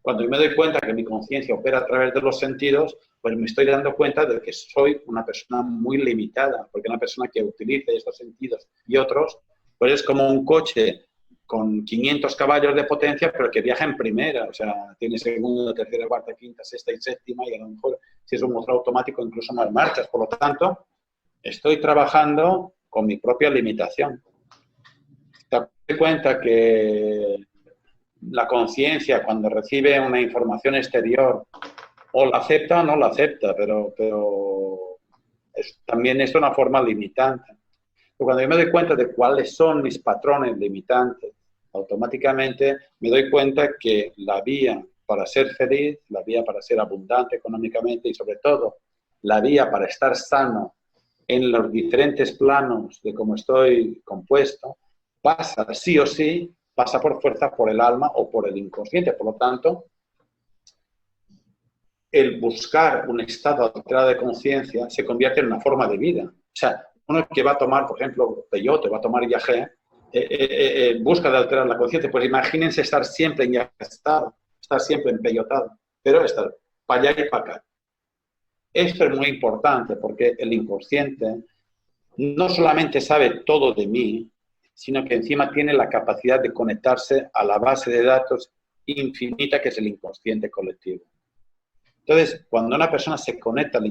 [SPEAKER 2] Cuando yo me doy cuenta que mi conciencia opera a través de los sentidos, pues me estoy dando cuenta de que soy una persona muy limitada, porque una persona que utilice estos sentidos y otros, pues es como un coche con 500 caballos de potencia, pero que viaja en primera, o sea, tiene segunda, tercera, cuarta, quinta, sexta y séptima, y a lo mejor, si es un motor automático, incluso más marchas. Por lo tanto, estoy trabajando con mi propia limitación. Te das cuenta que la conciencia, cuando recibe una información exterior, o la acepta o no la acepta, pero también es una forma limitante. Pero cuando yo me doy cuenta de cuáles son mis patrones limitantes, automáticamente me doy cuenta que la vía para ser feliz, la vía para ser abundante económicamente y sobre todo la vía para estar sano en los diferentes planos de cómo estoy compuesto, pasa sí o sí, pasa por fuerza por el alma o por el inconsciente. Por lo tanto, el buscar un estado alterado de conciencia se convierte en una forma de vida. O sea, uno que va a tomar, por ejemplo, peyote, va a tomar yagé, busca de alterar la conciencia. Pues imagínense estar siempre enyaestado, estar siempre empeyotado, pero estar para allá y para acá. Esto es muy importante porque el inconsciente no solamente sabe todo de mí, sino que encima tiene la capacidad de conectarse a la base de datos infinita que es el inconsciente colectivo. Entonces, cuando una persona se conecta al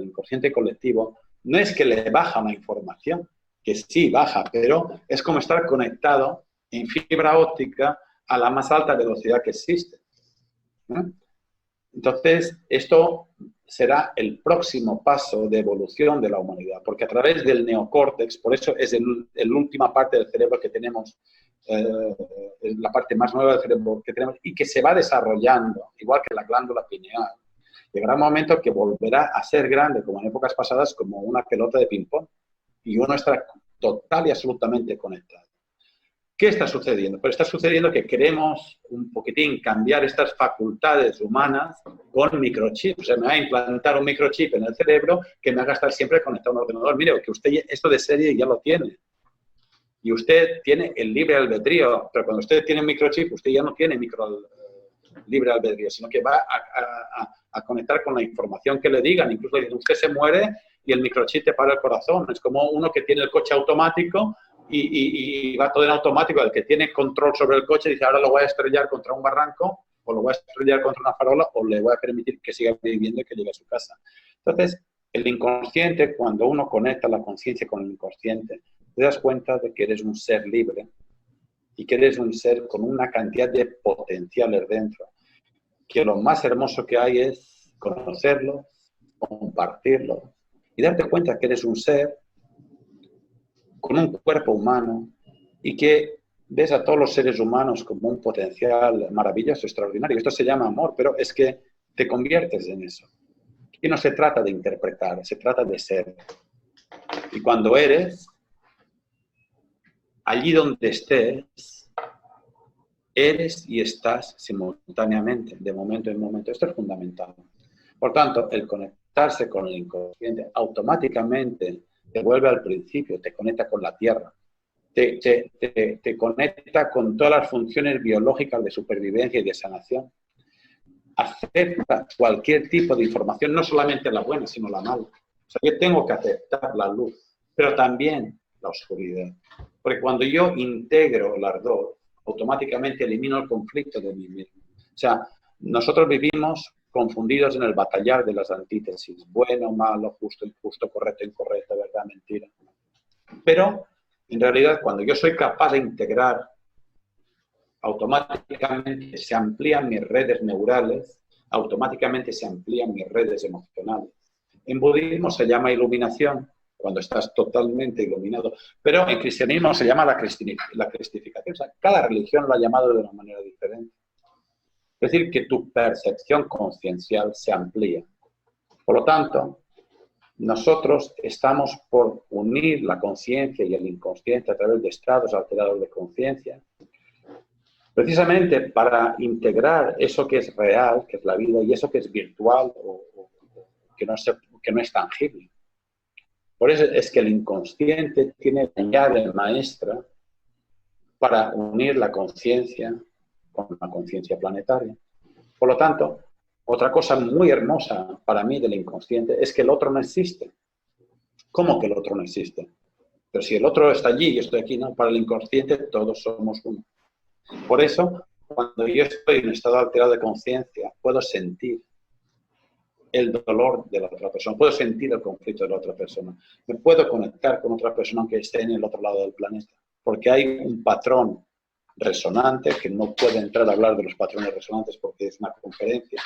[SPEAKER 2] inconsciente colectivo, no es que le baja una información, que sí baja, pero es como estar conectado en fibra óptica a la más alta velocidad que existe. Entonces, esto será el próximo paso de evolución de la humanidad, porque a través del neocórtex, por eso es la última parte del cerebro que tenemos, la parte más nueva del cerebro que tenemos y que se va desarrollando, igual que la glándula pineal. Llegará un momento que volverá a ser grande, como en épocas pasadas, como una pelota de ping-pong, y uno estará total y absolutamente conectado. ¿Qué está sucediendo? Pues está sucediendo que queremos un poquitín cambiar estas facultades humanas con microchips. O sea, me va a implantar un microchip en el cerebro que me haga estar siempre conectado a un ordenador. Mire, que usted esto de serie ya lo tiene. Y usted tiene el libre albedrío, pero cuando usted tiene un microchip, usted ya no tiene libre albedrío, sino que va a conectar con la información que le digan. Incluso usted se muere y el microchip te para el corazón. Es como uno que tiene el coche automático y va todo en automático. El que tiene control sobre el coche dice, ahora lo voy a estrellar contra un barranco, o lo voy a estrellar contra una farola, o le voy a permitir que siga viviendo y que llegue a su casa. Entonces, el inconsciente, cuando uno conecta la conciencia con el inconsciente, te das cuenta de que eres un ser libre y que eres un ser con una cantidad de potenciales dentro. Que lo más hermoso que hay es conocerlo, compartirlo y darte cuenta que eres un ser con un cuerpo humano y que ves a todos los seres humanos como un potencial maravilloso, extraordinario. Esto se llama amor, pero es que te conviertes en eso. Y no se trata de interpretar, se trata de ser. Y cuando eres, allí donde estés, eres y estás simultáneamente, de momento en momento. Esto es fundamental. Por tanto, el conectarse con el inconsciente automáticamente te vuelve al principio, te conecta con la tierra, te conecta con todas las funciones biológicas de supervivencia y de sanación. Acepta cualquier tipo de información, no solamente la buena, sino la mala. O sea, yo tengo que aceptar la luz, pero también la oscuridad. Porque cuando yo integro las dos, automáticamente elimino el conflicto de mí mismo. O sea, nosotros vivimos confundidos en el batallar de las antítesis, bueno, malo, justo, injusto, correcto, incorrecto, verdad, mentira. Pero, en realidad, cuando yo soy capaz de integrar, automáticamente se amplían mis redes neurales, automáticamente se amplían mis redes emocionales. En budismo se llama iluminación, cuando estás totalmente iluminado, pero en cristianismo se llama la cristificación. O sea, cada religión lo ha llamado de una manera diferente. Es decir, que tu percepción conciencial se amplía. Por lo tanto, nosotros estamos por unir la conciencia y el inconsciente a través de estados alterados de conciencia, precisamente para integrar eso que es real, que es la vida, y eso que es virtual o que no es tangible. Por eso es que el inconsciente tiene la llave maestra para unir la conciencia con la conciencia planetaria. Por lo tanto, otra cosa muy hermosa para mí del inconsciente es que el otro no existe. ¿Cómo que el otro no existe? Pero si el otro está allí y yo estoy aquí, no, para el inconsciente todos somos uno. Por eso, cuando yo estoy en un estado alterado de conciencia, puedo sentir el dolor de la otra persona, puedo sentir el conflicto de la otra persona, me puedo conectar con otra persona aunque esté en el otro lado del planeta, porque hay un patrón resonante, que no puede entrar a hablar de los patrones resonantes porque es una conferencia,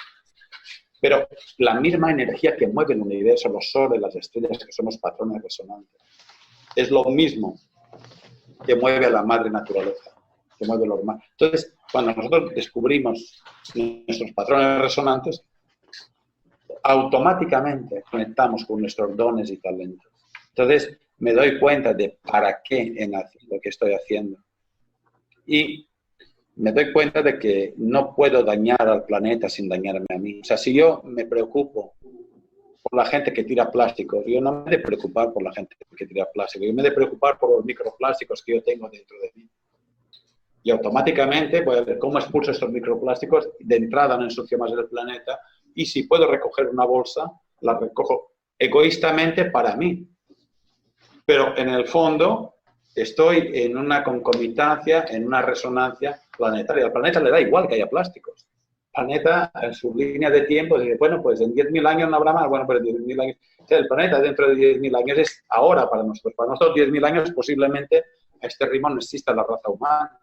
[SPEAKER 2] pero la misma energía que mueve el universo, los soles, las estrellas, que somos patrones resonantes, es lo mismo que mueve a la madre naturaleza, que mueve lo demás. Entonces, cuando nosotros descubrimos nuestros patrones resonantes, automáticamente conectamos con nuestros dones y talentos. Entonces, me doy cuenta de para qué he nacido, lo que estoy haciendo. Y me doy cuenta de que no puedo dañar al planeta sin dañarme a mí. O sea, si yo me preocupo por la gente que tira plásticos, yo no me he de preocupar por la gente que tira plástico, yo me he de preocupar por los microplásticos que yo tengo dentro de mí. Y automáticamente voy a ver cómo expulso estos microplásticos, de entrada no ensucio más el planeta, y si puedo recoger una bolsa, la recojo egoístamente para mí. Pero en el fondo estoy en una concomitancia, en una resonancia planetaria. Al planeta le da igual que haya plásticos. El planeta, en su línea de tiempo, dice, bueno, pues en 10.000 años no habrá más. Bueno, pero 10.000 años... O sea, el planeta dentro de 10.000 años es ahora para nosotros. Para nosotros 10.000 años posiblemente a este ritmo no exista la raza humana.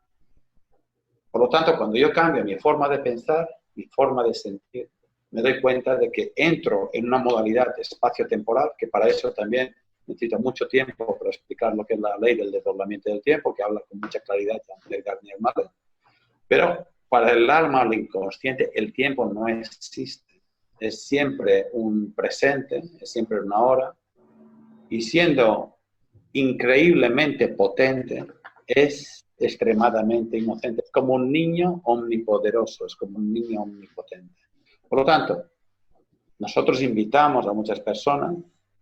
[SPEAKER 2] Por lo tanto, cuando yo cambio mi forma de pensar, mi forma de sentir, me doy cuenta de que entro en una modalidad de espacio-temporal, que para eso también necesito mucho tiempo para explicar lo que es la ley del desdoblamiento del tiempo, que habla con mucha claridad de Gardner Marley. Pero para el alma, el inconsciente, el tiempo no existe. Es siempre un presente, es siempre una hora, y siendo increíblemente potente, es extremadamente inocente. Es como un niño omnipoderoso, es como un niño omnipotente. Por lo tanto, nosotros invitamos a muchas personas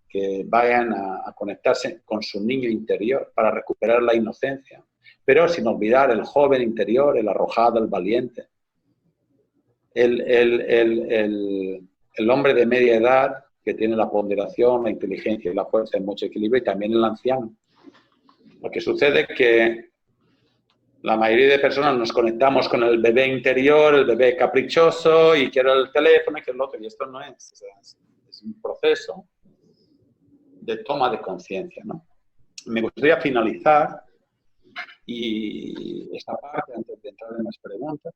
[SPEAKER 2] que vayan a conectarse con su niño interior para recuperar la inocencia, pero sin olvidar el joven interior, el arrojado, el valiente, el hombre de media edad que tiene la ponderación, la inteligencia y la fuerza en mucho equilibrio, y también el anciano. Lo que sucede es que la mayoría de personas nos conectamos con el bebé interior, el bebé caprichoso, y quiero el teléfono y quiero el otro, y esto no es. O sea, es un proceso de toma de conciencia, ¿no? Me gustaría finalizar y esta parte, antes de entrar en las preguntas,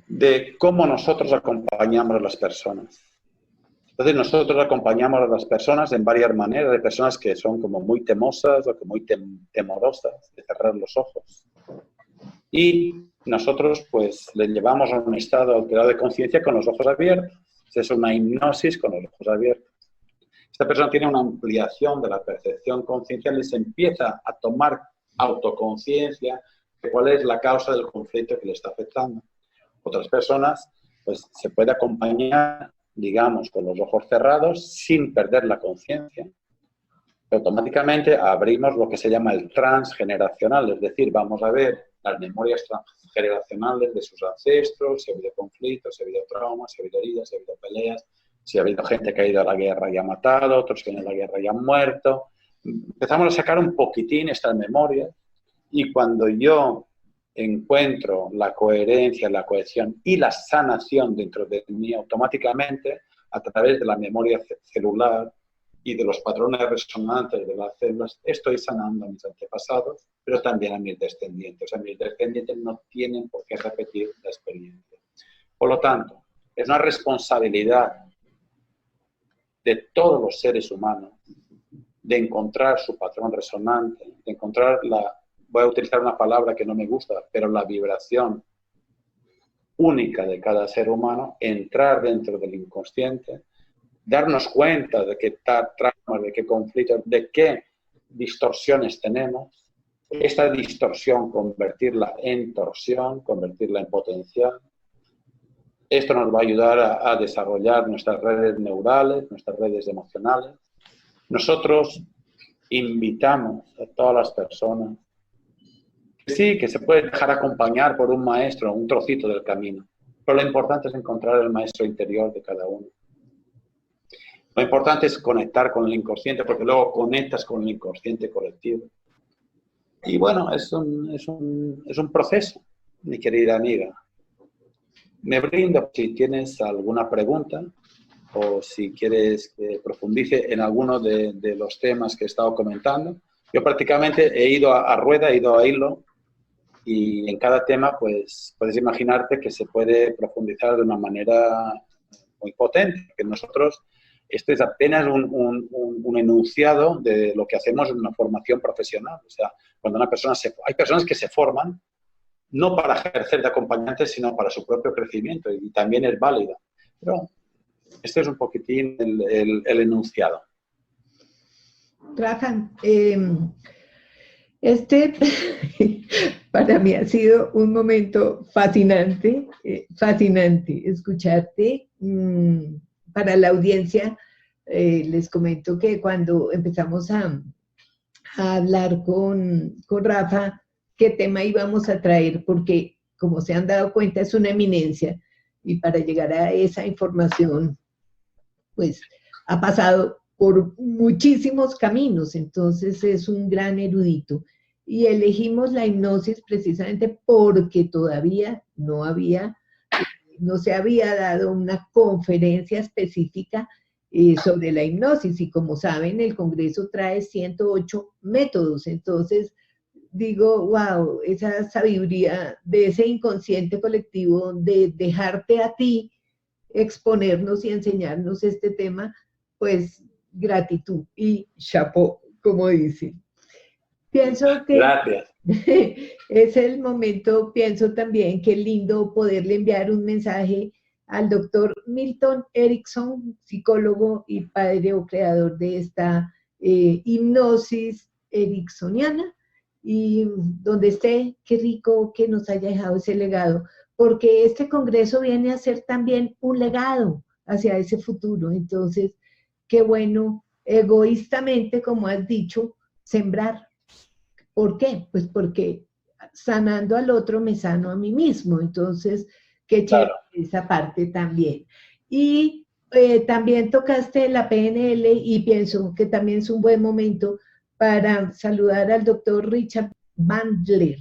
[SPEAKER 2] de cómo nosotros acompañamos a las personas. Entonces, nosotros acompañamos a las personas en varias maneras. Hay personas que son como muy temosas o que muy temorosas de cerrar los ojos. Y nosotros, pues, les llevamos a un estado alterado de conciencia con los ojos abiertos. Es una hipnosis con los ojos abiertos. Esta persona tiene una ampliación de la percepción conciencial y se empieza a tomar autoconciencia de cuál es la causa del conflicto que le está afectando. Otras personas, pues, se puede acompañar, digamos, con los ojos cerrados, sin perder la conciencia. Automáticamente abrimos lo que se llama el transgeneracional, es decir, vamos a ver las memorias transgeneracionales de sus ancestros, si ha habido conflictos, si ha habido traumas, si ha habido heridas, si ha habido peleas, si ha habido gente que ha ido a la guerra y ha matado, otros que en la guerra y han muerto. Empezamos a sacar un poquitín estas memorias, y cuando yo encuentro la coherencia, la cohesión y la sanación dentro de mí, automáticamente, a través de la memoria celular y de los patrones resonantes de las células, estoy sanando a mis antepasados, pero también a mis descendientes. O sea, mis descendientes no tienen por qué repetir la experiencia. Por lo tanto, es una responsabilidad de todos los seres humanos de encontrar su patrón resonante, de encontrar voy a utilizar una palabra que no me gusta, pero la vibración única de cada ser humano, entrar dentro del inconsciente darnos cuenta de qué traumas, de qué conflictos, de qué distorsiones tenemos, esta distorsión convertirla en torsión, convertirla en potencial. Esto nos va a ayudar a desarrollar nuestras redes neurales, nuestras redes emocionales. Nosotros invitamos a todas las personas que sí, que se puede dejar acompañar por un maestro, un trocito del camino, pero lo importante es encontrar el maestro interior de cada uno. Lo importante es conectar con el inconsciente, porque luego conectas con el inconsciente colectivo. Y bueno, es un proceso, mi querida amiga. Me brindo si tienes alguna pregunta o si quieres que profundice en alguno de los temas que he estado comentando. Yo prácticamente he ido a rueda, he ido a hilo, y en cada tema pues puedes imaginarte que se puede profundizar de una manera muy potente, que nosotros, esto es apenas un enunciado de lo que hacemos en una formación profesional. O sea, cuando una persona hay personas que se forman no para ejercer de acompañantes, sino para su propio crecimiento, y también es válido. Pero este es un poquitín el enunciado.
[SPEAKER 1] Rafa, para mí ha sido un momento fascinante, fascinante escucharte. Para la audiencia, les comento que cuando empezamos a hablar con Rafa, qué tema íbamos a traer, porque como se han dado cuenta es una eminencia, y para llegar a esa información, pues ha pasado por muchísimos caminos, entonces es un gran erudito. Y elegimos la hipnosis precisamente porque todavía no se había dado una conferencia específica sobre la hipnosis, y como saben, el Congreso trae 108 métodos. Entonces digo, wow, esa sabiduría de ese inconsciente colectivo, de dejarte a ti exponernos y enseñarnos este tema, pues gratitud y chapeau, como dicen. Pienso que
[SPEAKER 2] Gracias.
[SPEAKER 1] es el momento, pienso también que es lindo poderle enviar un mensaje al doctor Milton Erickson, psicólogo y padre o creador de esta hipnosis ericksoniana, y donde esté, qué rico que nos haya dejado ese legado, porque este congreso viene a ser también un legado hacia ese futuro. Entonces, qué bueno, egoístamente, como has dicho, sembrar. ¿Por qué? Pues porque sanando al otro me sano a mí mismo. Entonces, qué chévere esa parte también. Y también tocaste la PNL, y pienso que también es un buen momento para saludar al doctor Richard Bandler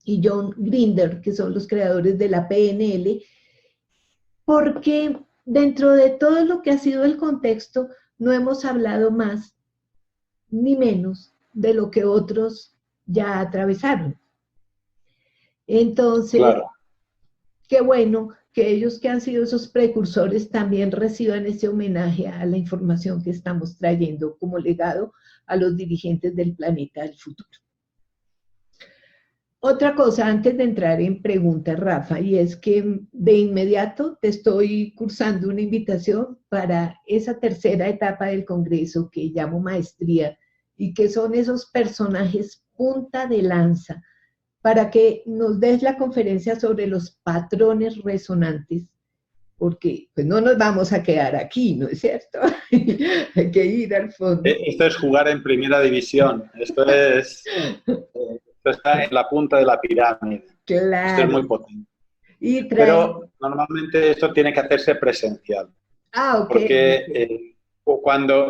[SPEAKER 1] y John Grinder, que son los creadores de la PNL, porque dentro de todo lo que ha sido el contexto, no hemos hablado más ni menos de lo que otros ya atravesaron. Entonces, claro, qué bueno que ellos, que han sido esos precursores, también reciban ese homenaje a la información que estamos trayendo como legado a los dirigentes del planeta del futuro. Otra cosa, antes de entrar en preguntas, Rafa, y es que de inmediato te estoy cursando una invitación para esa tercera etapa del Congreso que llamo maestría, y que son esos personajes punta de lanza, para que nos des la conferencia sobre los patrones resonantes, porque pues no nos vamos a quedar aquí, ¿no es cierto? Hay que ir al fondo.
[SPEAKER 2] Esto es jugar en primera división, esto está en la punta de la pirámide. Claro. Esto es muy potente. Pero normalmente esto tiene que hacerse presencial.
[SPEAKER 1] Ah, ok.
[SPEAKER 2] Porque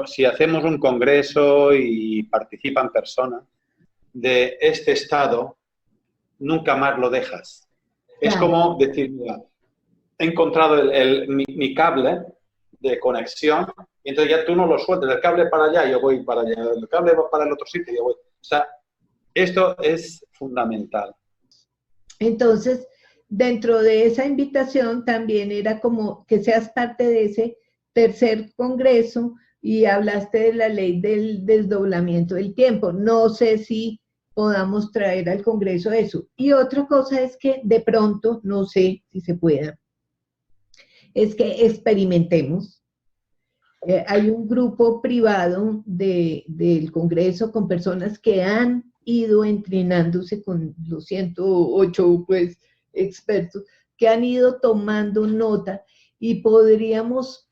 [SPEAKER 2] si hacemos un congreso y participan personas de este estado, nunca más lo dejas. Claro. Es como decir, mira, he encontrado mi cable de conexión, y entonces ya tú no lo sueltas, el cable para allá, yo voy para allá, el cable va para el otro sitio, yo voy. O sea, esto es fundamental.
[SPEAKER 1] Entonces, dentro de esa invitación también era como que seas parte de ese tercer congreso, y hablaste de la ley del desdoblamiento del tiempo. No sé si podamos traer al congreso eso. Y otra cosa es que de pronto, no sé si se pueda, es que experimentemos Hay un grupo privado del Congreso con personas que han ido entrenándose con los 108 pues, expertos, que han ido tomando nota y podríamos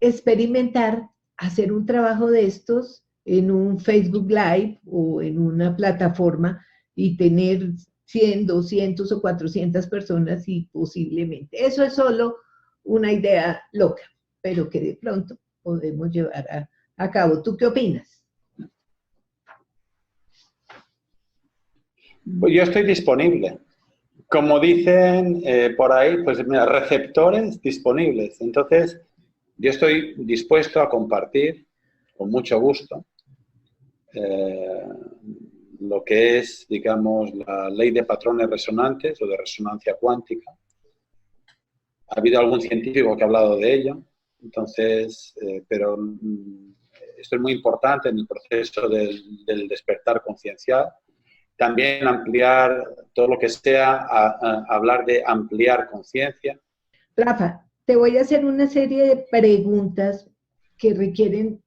[SPEAKER 1] experimentar hacer un trabajo de estos en un Facebook Live o en una plataforma y tener 100, 200 o 400 personas y posiblemente. Eso es solo una idea loca, pero que de pronto podemos llevar a cabo. ¿Tú qué opinas?
[SPEAKER 2] Yo estoy disponible. Como dicen por ahí, pues mira, receptores disponibles. Entonces, yo estoy dispuesto a compartir con mucho gusto lo que es, digamos, la ley de patrones resonantes o de resonancia cuántica. Ha habido algún científico que ha hablado de ello, entonces, pero esto es muy importante en el proceso del despertar conciencial. También ampliar todo lo que sea, hablar de ampliar conciencia.
[SPEAKER 1] Rafa, te voy a hacer una serie de preguntas que requieren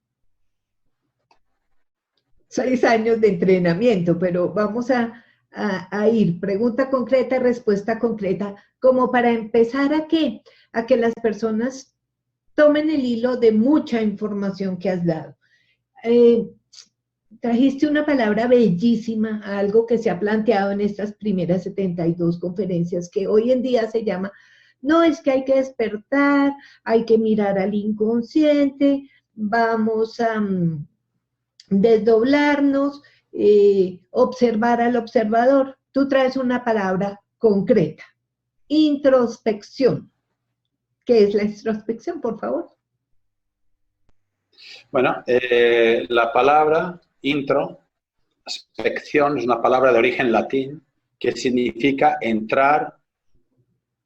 [SPEAKER 1] 6 años de entrenamiento, pero vamos a ir pregunta concreta, respuesta concreta, como para empezar ¿a qué? A que las personas tomen el hilo de mucha información que has dado. Trajiste una palabra bellísima, algo que se ha planteado en estas primeras 72 conferencias, que hoy en día se llama, no es que hay que despertar, hay que mirar al inconsciente, vamos a desdoblarnos, observar al observador. Tú traes una palabra concreta, introspección. ¿Qué es la introspección, por favor?
[SPEAKER 2] Bueno, la palabra introspección es una palabra de origen latín que significa entrar,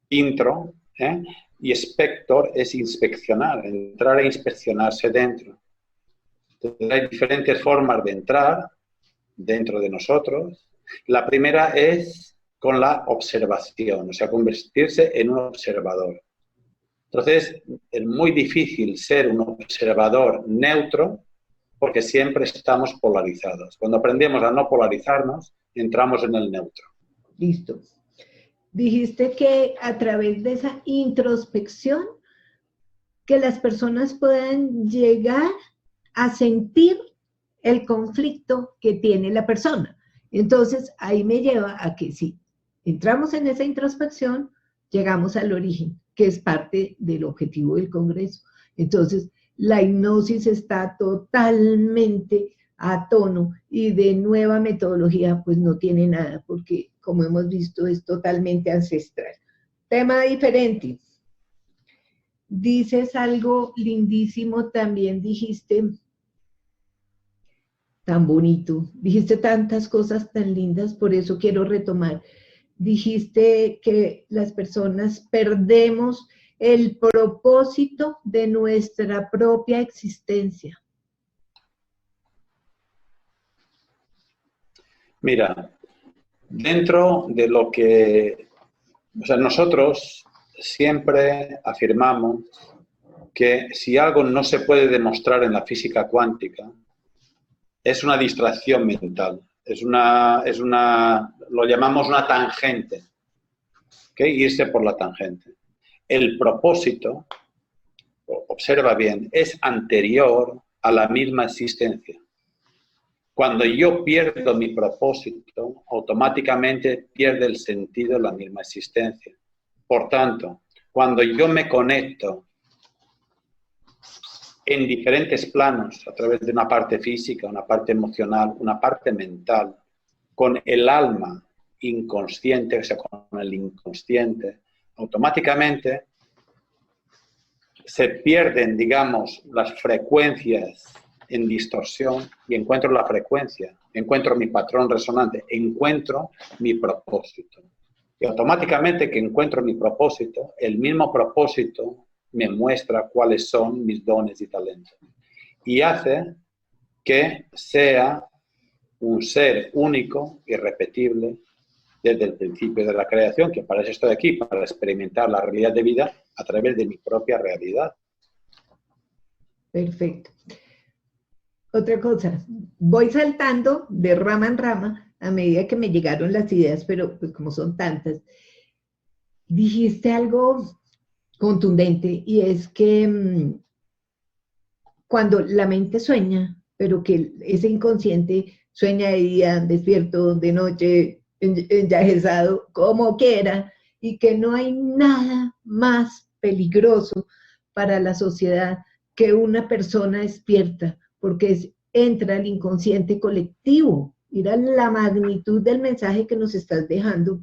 [SPEAKER 2] intro, y spector es inspeccionar, entrar e inspeccionarse dentro. Entonces, hay diferentes formas de entrar dentro de nosotros. La primera es con la observación, o sea, convertirse en un observador. Entonces, es muy difícil ser un observador neutro porque siempre estamos polarizados. Cuando aprendemos a no polarizarnos, entramos en el neutro.
[SPEAKER 1] Listo. Dijiste que a través de esa introspección, que las personas puedan llegar a sentir el conflicto que tiene la persona. Entonces, ahí me lleva a que si entramos en esa introspección, llegamos al origen, que es parte del objetivo del Congreso. Entonces, la hipnosis está totalmente a tono y de nueva metodología, pues no tiene nada, porque como hemos visto, es totalmente ancestral. Tema diferente. Dices algo lindísimo, también dijiste, tan bonito, dijiste tantas cosas tan lindas, por eso quiero retomar. Dijiste que las personas perdemos el propósito de nuestra propia existencia.
[SPEAKER 2] Mira, dentro de lo que, o sea, nosotros siempre afirmamos que si algo no se puede demostrar en la física cuántica, es una distracción mental, lo llamamos una tangente, ¿okay? Irse por la tangente. El propósito, observa bien, es anterior a la misma existencia. Cuando yo pierdo mi propósito, automáticamente pierde el sentido la misma existencia. Por tanto, cuando yo me conecto en diferentes planos, a través de una parte física, una parte emocional, una parte mental, con el alma inconsciente, o sea, con el inconsciente, automáticamente se pierden, digamos, las frecuencias en distorsión y encuentro la frecuencia, encuentro mi patrón resonante, encuentro mi propósito. Y automáticamente que encuentro mi propósito, el mismo propósito me muestra cuáles son mis dones y talentos. Y hace que sea un ser único, irrepetible, desde el principio de la creación, que para eso estoy aquí, para experimentar la realidad de vida a través de mi propia realidad.
[SPEAKER 1] Perfecto. Otra cosa, voy saltando de rama en rama a medida que me llegaron las ideas, pero pues como son tantas, dijiste algo contundente y es que cuando la mente sueña, pero que ese inconsciente sueña de día, despierto, de noche, envejecido, como quiera, y que no hay nada más peligroso para la sociedad que una persona despierta, porque entra el inconsciente colectivo. Mira la magnitud del mensaje que nos estás dejando.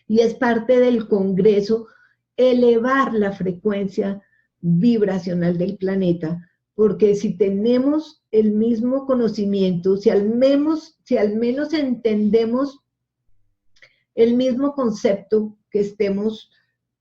[SPEAKER 1] Y es parte del Congreso elevar la frecuencia vibracional del planeta, porque si tenemos el mismo conocimiento, si al menos entendemos el mismo concepto, que estemos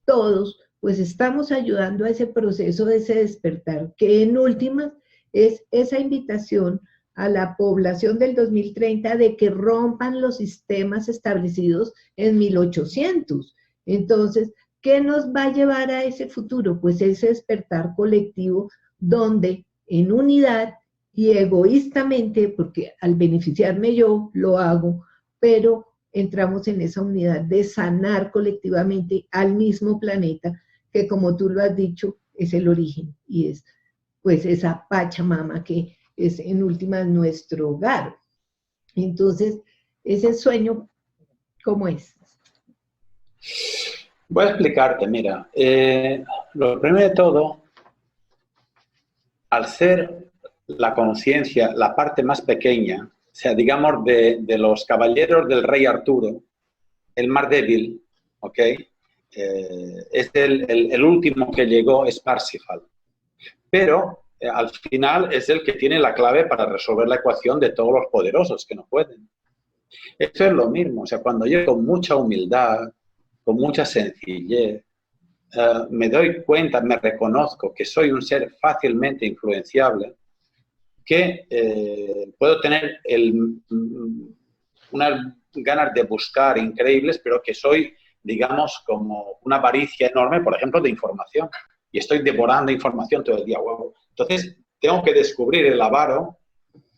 [SPEAKER 1] todos, pues estamos ayudando a ese proceso de ese despertar, que en últimas es esa invitación a la población del 2030 de que rompan los sistemas establecidos en 1800. Entonces, ¿qué nos va a llevar a ese futuro? Pues ese despertar colectivo donde en unidad y egoístamente, porque al beneficiarme yo lo hago, pero entramos en esa unidad de sanar colectivamente al mismo planeta, que como tú lo has dicho, es el origen y es pues esa Pachamama que es en última nuestro hogar. Entonces, ese sueño, ¿cómo es?
[SPEAKER 2] Voy a explicarte, mira, lo primero de todo, al ser la conciencia la parte más pequeña, o sea, digamos, de los caballeros del rey Arturo, el más débil, ¿ok? Es el último que llegó, es Parsifal. Pero al final es el que tiene la clave para resolver la ecuación de todos los poderosos que no pueden. Esto es lo mismo, o sea, cuando yo con mucha humildad, con mucha sencillez, me doy cuenta, me reconozco que soy un ser fácilmente influenciable, que puedo tener unas ganas de buscar increíbles, pero que soy, digamos, como una avaricia enorme, por ejemplo, de información. Y estoy devorando información todo el día. Wow. Entonces, tengo que descubrir el avaro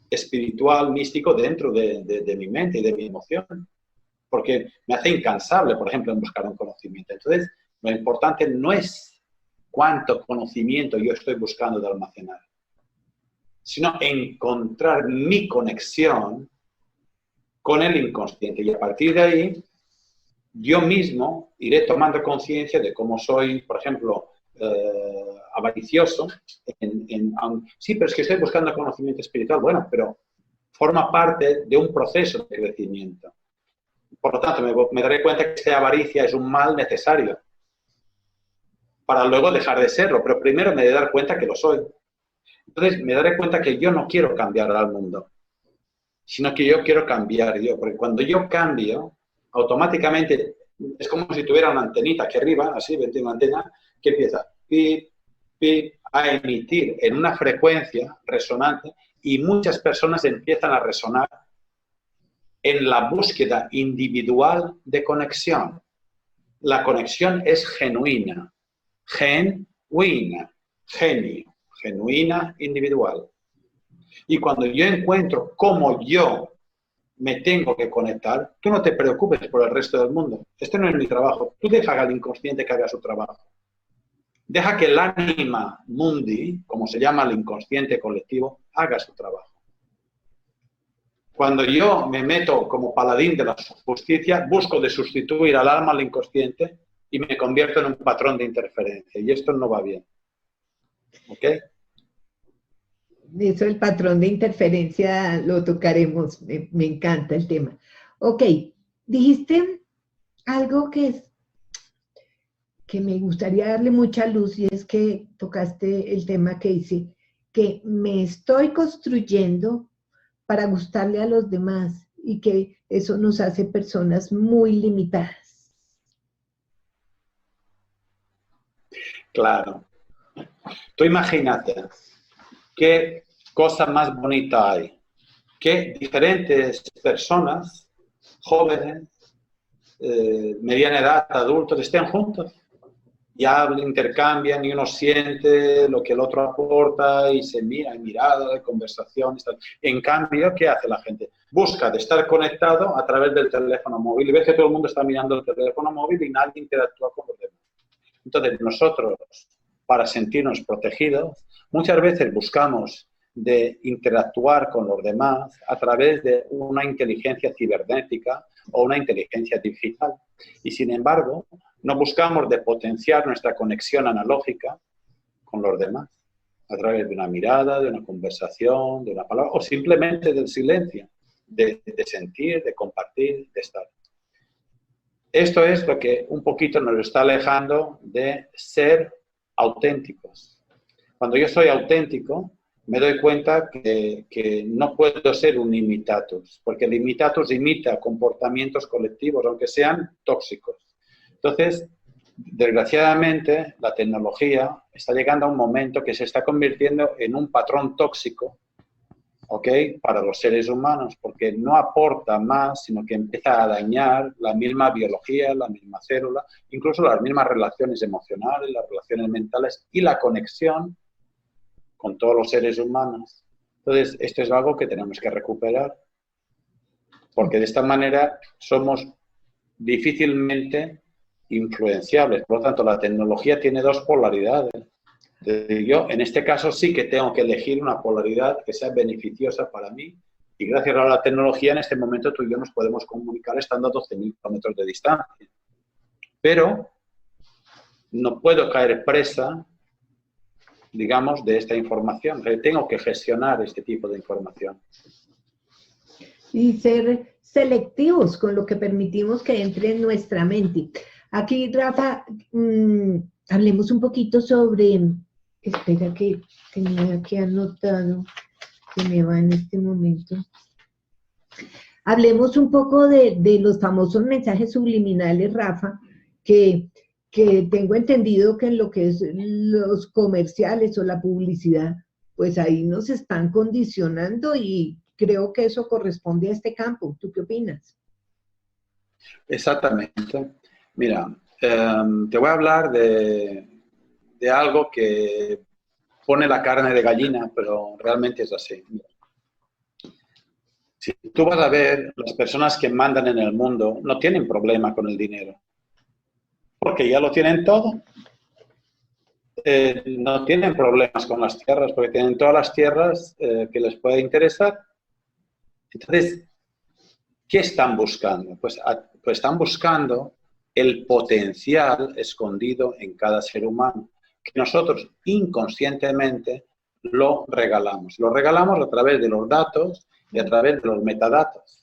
[SPEAKER 2] espiritual, místico, dentro de mi mente y de mi emoción. Porque me hace incansable, por ejemplo, en buscar un conocimiento. Entonces, lo importante no es cuánto conocimiento yo estoy buscando de almacenar, sino encontrar mi conexión con el inconsciente. Y a partir de ahí, yo mismo iré tomando conciencia de cómo soy, por ejemplo, avaricioso. Sí, pero es que estoy buscando conocimiento espiritual. Bueno, pero forma parte de un proceso de crecimiento. Por lo tanto, me daré cuenta que esta avaricia es un mal necesario para luego dejar de serlo. Pero primero me he de dar cuenta que lo soy. Entonces, me daré cuenta que yo no quiero cambiar al mundo, sino que yo quiero cambiar yo. Porque cuando yo cambio, automáticamente es como si tuviera una antenita aquí arriba, así, una antena, que empieza pip, pip, a emitir en una frecuencia resonante y muchas personas empiezan a resonar en la búsqueda individual de conexión. La conexión es genuina, genio, genuina, individual. Y cuando yo encuentro cómo yo me tengo que conectar, tú no te preocupes por el resto del mundo. Este no es mi trabajo. Tú deja al inconsciente que haga su trabajo. Deja que el ánima mundi, como se llama el inconsciente colectivo, haga su trabajo. Cuando yo me meto como paladín de la justicia, busco de sustituir al alma al inconsciente y me convierto en un patrón de interferencia. Y esto no va bien. ¿Ok?
[SPEAKER 1] Eso, el patrón de interferencia, lo tocaremos. Me encanta el tema. Ok, dijiste algo que me gustaría darle mucha luz y es que tocaste el tema que dice que me estoy construyendo para gustarle a los demás y que eso nos hace personas muy limitadas.
[SPEAKER 2] Claro. Tú imagínate qué cosa más bonita hay. Que diferentes personas, jóvenes, mediana edad, adultos, estén juntos. ya intercambian y uno siente lo que el otro aporta y se mira, hay mirada, hay conversación. En cambio, ¿qué hace la gente? Busca de estar conectado a través del teléfono móvil y ves que todo el mundo está mirando el teléfono móvil y nadie interactúa con los demás. Entonces, nosotros, para sentirnos protegidos, muchas veces buscamos de interactuar con los demás a través de una inteligencia cibernética o una inteligencia digital. Y sin embargo, no buscamos de potenciar nuestra conexión analógica con los demás a través de una mirada, de una conversación, de una palabra o simplemente del silencio, de sentir, de compartir, de estar. Esto es lo que un poquito nos está alejando de ser auténticos. Cuando yo soy auténtico, me doy cuenta que no puedo ser un imitatus, porque el imitatus imita comportamientos colectivos, aunque sean tóxicos. Entonces, desgraciadamente, la tecnología está llegando a un momento que se está convirtiendo en un patrón tóxico, ¿ok?, para los seres humanos, porque no aporta más, sino que empieza a dañar la misma biología, la misma célula, incluso las mismas relaciones emocionales, las relaciones mentales y la conexión con todos los seres humanos. Entonces, esto es algo que tenemos que recuperar, porque de esta manera somos difícilmente influenciables. Por lo tanto, la tecnología tiene dos polaridades. Yo, en este caso, sí que tengo que elegir una polaridad que sea beneficiosa para mí. Y gracias a la tecnología, en este momento tú y yo nos podemos comunicar estando a 12.000 kilómetros de distancia. Pero no puedo caer presa, digamos, de esta información. Tengo que gestionar este tipo de información.
[SPEAKER 1] Y ser selectivos con lo que permitimos que entre en nuestra mente. Aquí, Rafa, hablemos un poquito sobre, espera que tenía aquí anotado, que me va en este momento. Hablemos un poco de los famosos mensajes subliminales, Rafa, que tengo entendido que en lo que es los comerciales o la publicidad, pues ahí nos están condicionando y creo que eso corresponde a este campo. ¿Tú qué opinas?
[SPEAKER 2] Exactamente. Mira, te voy a hablar de algo que pone la carne de gallina, pero realmente es así. Si tú vas a ver, las personas que mandan en el mundo no tienen problema con el dinero, porque ya lo tienen todo. No tienen problemas con las tierras, porque tienen todas las tierras que les puede interesar. Entonces, ¿qué están buscando? Pues están buscando el potencial escondido en cada ser humano, que nosotros inconscientemente lo regalamos. Lo regalamos a través de los datos y a través de los metadatos.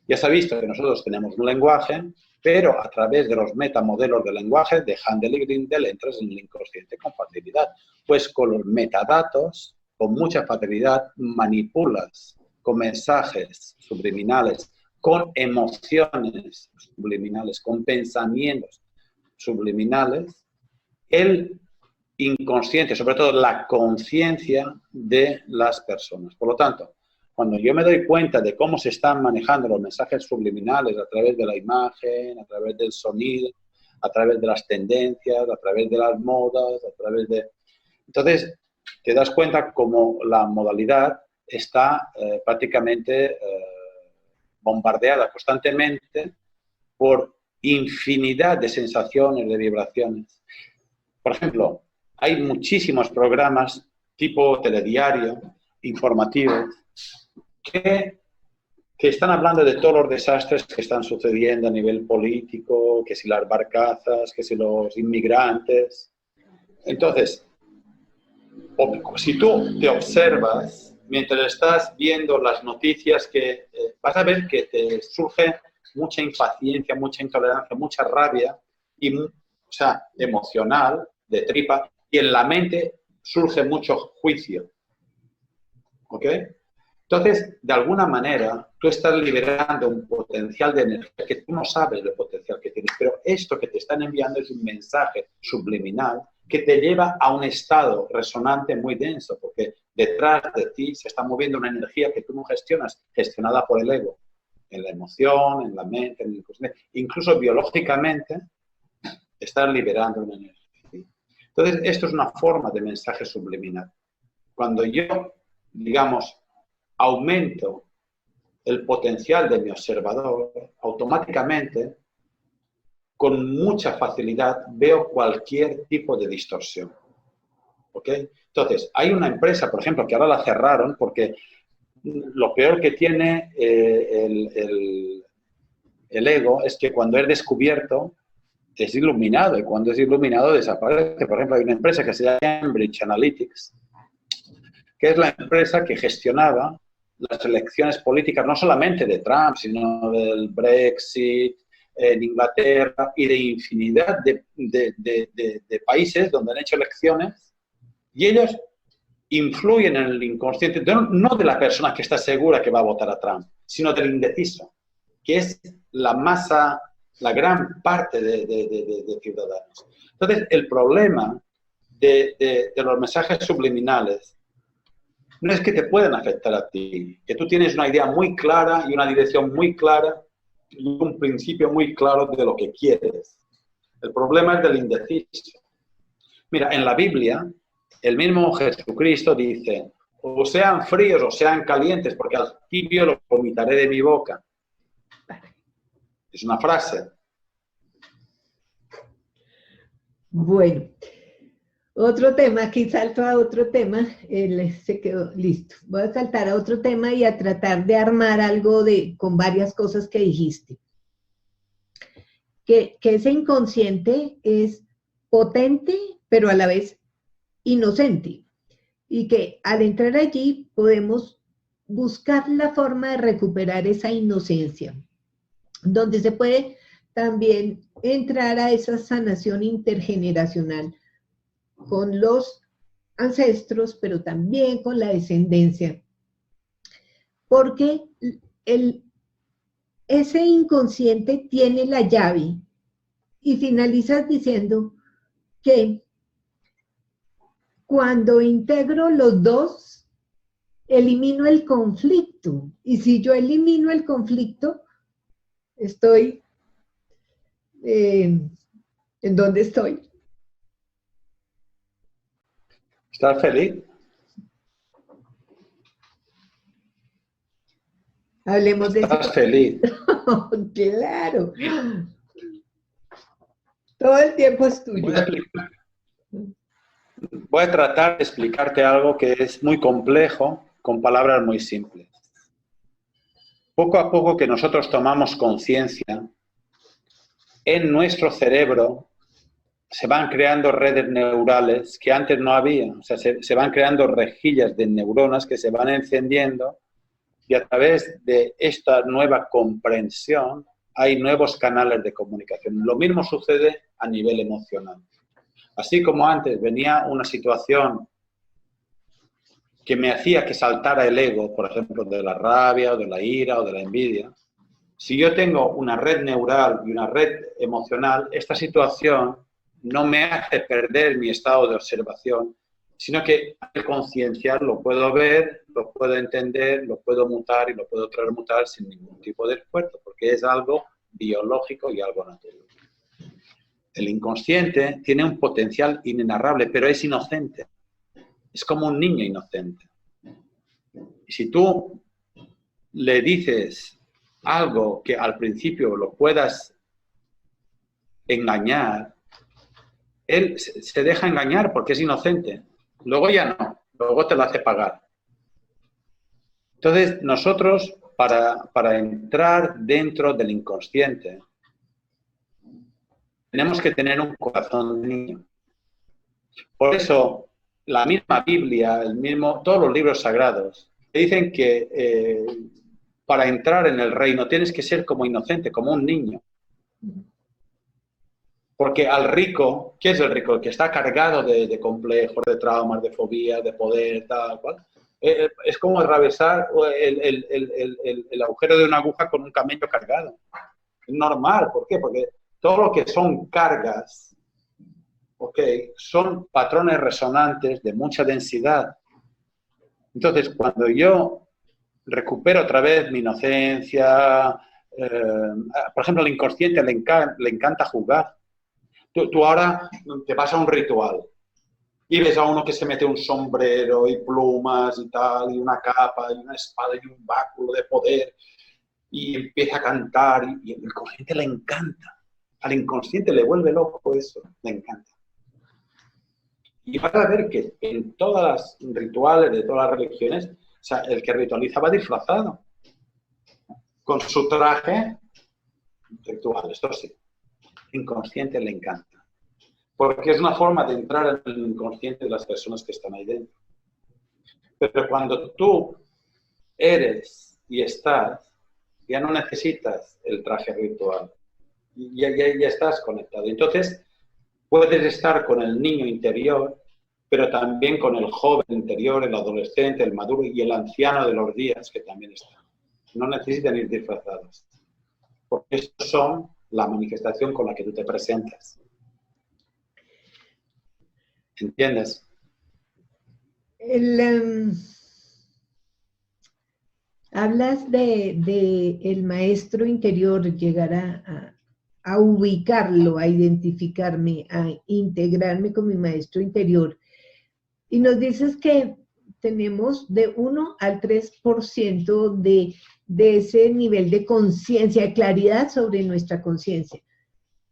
[SPEAKER 2] Ya se ha visto que nosotros tenemos un lenguaje, pero a través de los metamodelos de lenguaje de Handel y Grindel entras en el inconsciente con facilidad. Pues con los metadatos, con mucha facilidad, manipulas con mensajes subliminales, con emociones subliminales, con pensamientos subliminales, el inconsciente, sobre todo la conciencia de las personas. Por lo tanto, cuando yo me doy cuenta de cómo se están manejando los mensajes subliminales a través de la imagen, a través del sonido, a través de las tendencias, a través de las modas, a través de... Entonces, te das cuenta cómo la modalidad está prácticamente bombardeada constantemente por infinidad de sensaciones, de vibraciones. Por ejemplo, hay muchísimos programas tipo telediario, informativos, que están hablando de todos los desastres que están sucediendo a nivel político, que si las barcazas, que si los inmigrantes. Entonces, si tú te observas, mientras estás viendo las noticias, que vas a ver que te surge mucha impaciencia, mucha intolerancia, mucha rabia, y, o sea, emocional, de tripa, y en la mente surge mucho juicio. ¿Ok? Entonces, de alguna manera, tú estás liberando un potencial de energía que tú no sabes el potencial que tienes, pero esto que te están enviando es un mensaje subliminal que te lleva a un estado resonante muy denso, porque detrás de ti se está moviendo una energía que tú no gestionas, gestionada por el ego, en la emoción, en la mente, en el inconsciente. Incluso biológicamente, estás liberando una energía. Entonces, esto es una forma de mensaje subliminal. Cuando yo, digamos, aumento el potencial de mi observador, automáticamente, con mucha facilidad, veo cualquier tipo de distorsión. ¿Ok? Entonces, hay una empresa, por ejemplo, que ahora la cerraron porque lo peor que tiene el ego es que cuando es descubierto, es iluminado, y cuando es iluminado desaparece. Por ejemplo, hay una empresa que se llama Cambridge Analytics, que es la empresa que gestionaba las elecciones políticas, no solamente de Trump, sino del Brexit, en Inglaterra y de infinidad de países donde han hecho elecciones, y ellos influyen en el inconsciente, no de la persona que está segura que va a votar a Trump, sino del indeciso, que es la masa, la gran parte de ciudadanos. Entonces, el problema de los mensajes subliminales no es que te puedan afectar a ti, que tú tienes una idea muy clara y una dirección muy clara y un principio muy claro de lo que quieres. El problema es del indeciso. Mira, en la Biblia, el mismo Jesucristo dice, o sean fríos o sean calientes, porque al tibio lo vomitaré de mi boca. Es una frase.
[SPEAKER 1] Bueno, otro tema, aquí salto a otro tema, él se quedó listo. Voy a saltar a otro tema y a tratar de armar algo con varias cosas que dijiste. Que ese inconsciente es potente, pero a la vez inocente. Y que al entrar allí podemos buscar la forma de recuperar esa inocencia, donde se puede también entrar a esa sanación intergeneracional con los ancestros, pero también con la descendencia. Porque ese inconsciente tiene la llave y finalizas diciendo que cuando integro los dos, elimino el conflicto. Y si yo elimino el conflicto, estoy en donde estoy.
[SPEAKER 2] ¿Estás feliz?
[SPEAKER 1] Hablemos de eso.
[SPEAKER 2] ¿Estás feliz?
[SPEAKER 1] Claro. Todo el tiempo es tuyo.
[SPEAKER 2] Voy a tratar de explicarte algo que es muy complejo con palabras muy simples. Poco a poco que nosotros tomamos conciencia, en nuestro cerebro se van creando redes neurales que antes no había. O sea, se van creando rejillas de neuronas que se van encendiendo y a través de esta nueva comprensión hay nuevos canales de comunicación. Lo mismo sucede a nivel emocional. Así como antes venía una situación que me hacía que saltara el ego, por ejemplo, de la rabia o de la ira o de la envidia, si yo tengo una red neural y una red emocional, esta situación no me hace perder mi estado de observación, sino que al concienciar lo puedo ver, lo puedo entender, lo puedo mutar y lo puedo transmutar sin ningún tipo de esfuerzo, porque es algo biológico y algo natural. El inconsciente tiene un potencial inenarrable, pero es inocente. Es como un niño inocente. Y si tú le dices algo que al principio lo puedas engañar, él se deja engañar porque es inocente. Luego ya no, luego te lo hace pagar. Entonces, nosotros, para entrar dentro del inconsciente, tenemos que tener un corazón de niño. Por eso, la misma Biblia, todos los libros sagrados, dicen que para entrar en el reino tienes que ser como inocente, como un niño. Porque al rico, ¿qué es el rico? El que está cargado de complejos, de traumas, de fobías, de poder, tal cual. Es como atravesar el agujero de una aguja con un camello cargado. Es normal, ¿por qué? Porque todo lo que son cargas, son patrones resonantes de mucha densidad. Entonces, cuando yo recupero otra vez mi inocencia, por ejemplo, al inconsciente le encanta jugar. Tú ahora te vas a un ritual y ves a uno que se mete un sombrero y plumas y tal, y una capa, y una espada y un báculo de poder, y empieza a cantar, y al inconsciente le encanta. Al inconsciente le vuelve loco eso, le encanta. Y vas a ver que en todas las rituales de todas las religiones, o sea, el que ritualiza va disfrazado, con su traje ritual, esto sí. El inconsciente le encanta. Porque es una forma de entrar en el inconsciente de las personas que están ahí dentro. Pero cuando tú eres y estás, ya no necesitas el traje ritual. Ya estás conectado. Entonces, puedes estar con el niño interior, pero también con el joven interior, el adolescente, el maduro y el anciano de los días, que también están. No necesitan ir disfrazados. Porque estos son la manifestación con la que tú te presentas. ¿Entiendes?
[SPEAKER 1] Hablas de el maestro interior, llegar a ubicarlo, a identificarme, a integrarme con mi maestro interior. Y nos dices que tenemos de 1 al 3% de ese nivel de conciencia, de claridad sobre nuestra conciencia,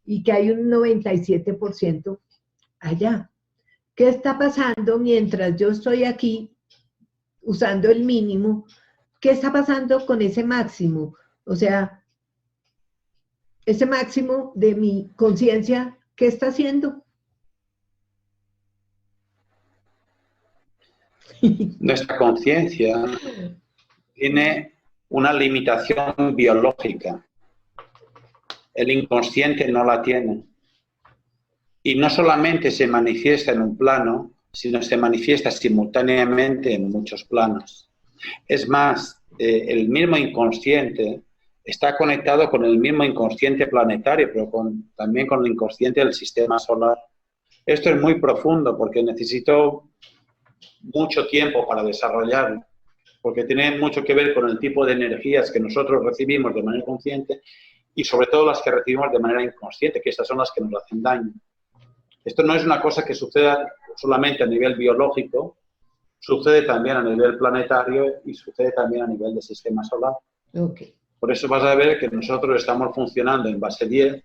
[SPEAKER 1] y que hay un 97% allá. ¿Qué está pasando mientras yo estoy aquí usando el mínimo? ¿Qué está pasando con ese máximo? O sea, ese máximo de mi conciencia, ¿qué está haciendo?
[SPEAKER 2] Nuestra conciencia tiene una limitación biológica. El inconsciente no la tiene. Y no solamente se manifiesta en un plano, sino se manifiesta simultáneamente en muchos planos. Es más, el mismo inconsciente está conectado con el mismo inconsciente planetario, pero también con el inconsciente del sistema solar. Esto es muy profundo porque necesito mucho tiempo para desarrollarlo, porque tiene mucho que ver con el tipo de energías que nosotros recibimos de manera consciente y sobre todo las que recibimos de manera inconsciente, que estas son las que nos hacen daño. Esto no es una cosa que suceda solamente a nivel biológico, sucede también a nivel planetario y sucede también a nivel del sistema solar.
[SPEAKER 1] Okay.
[SPEAKER 2] Por eso vas a ver que nosotros estamos funcionando en base 10,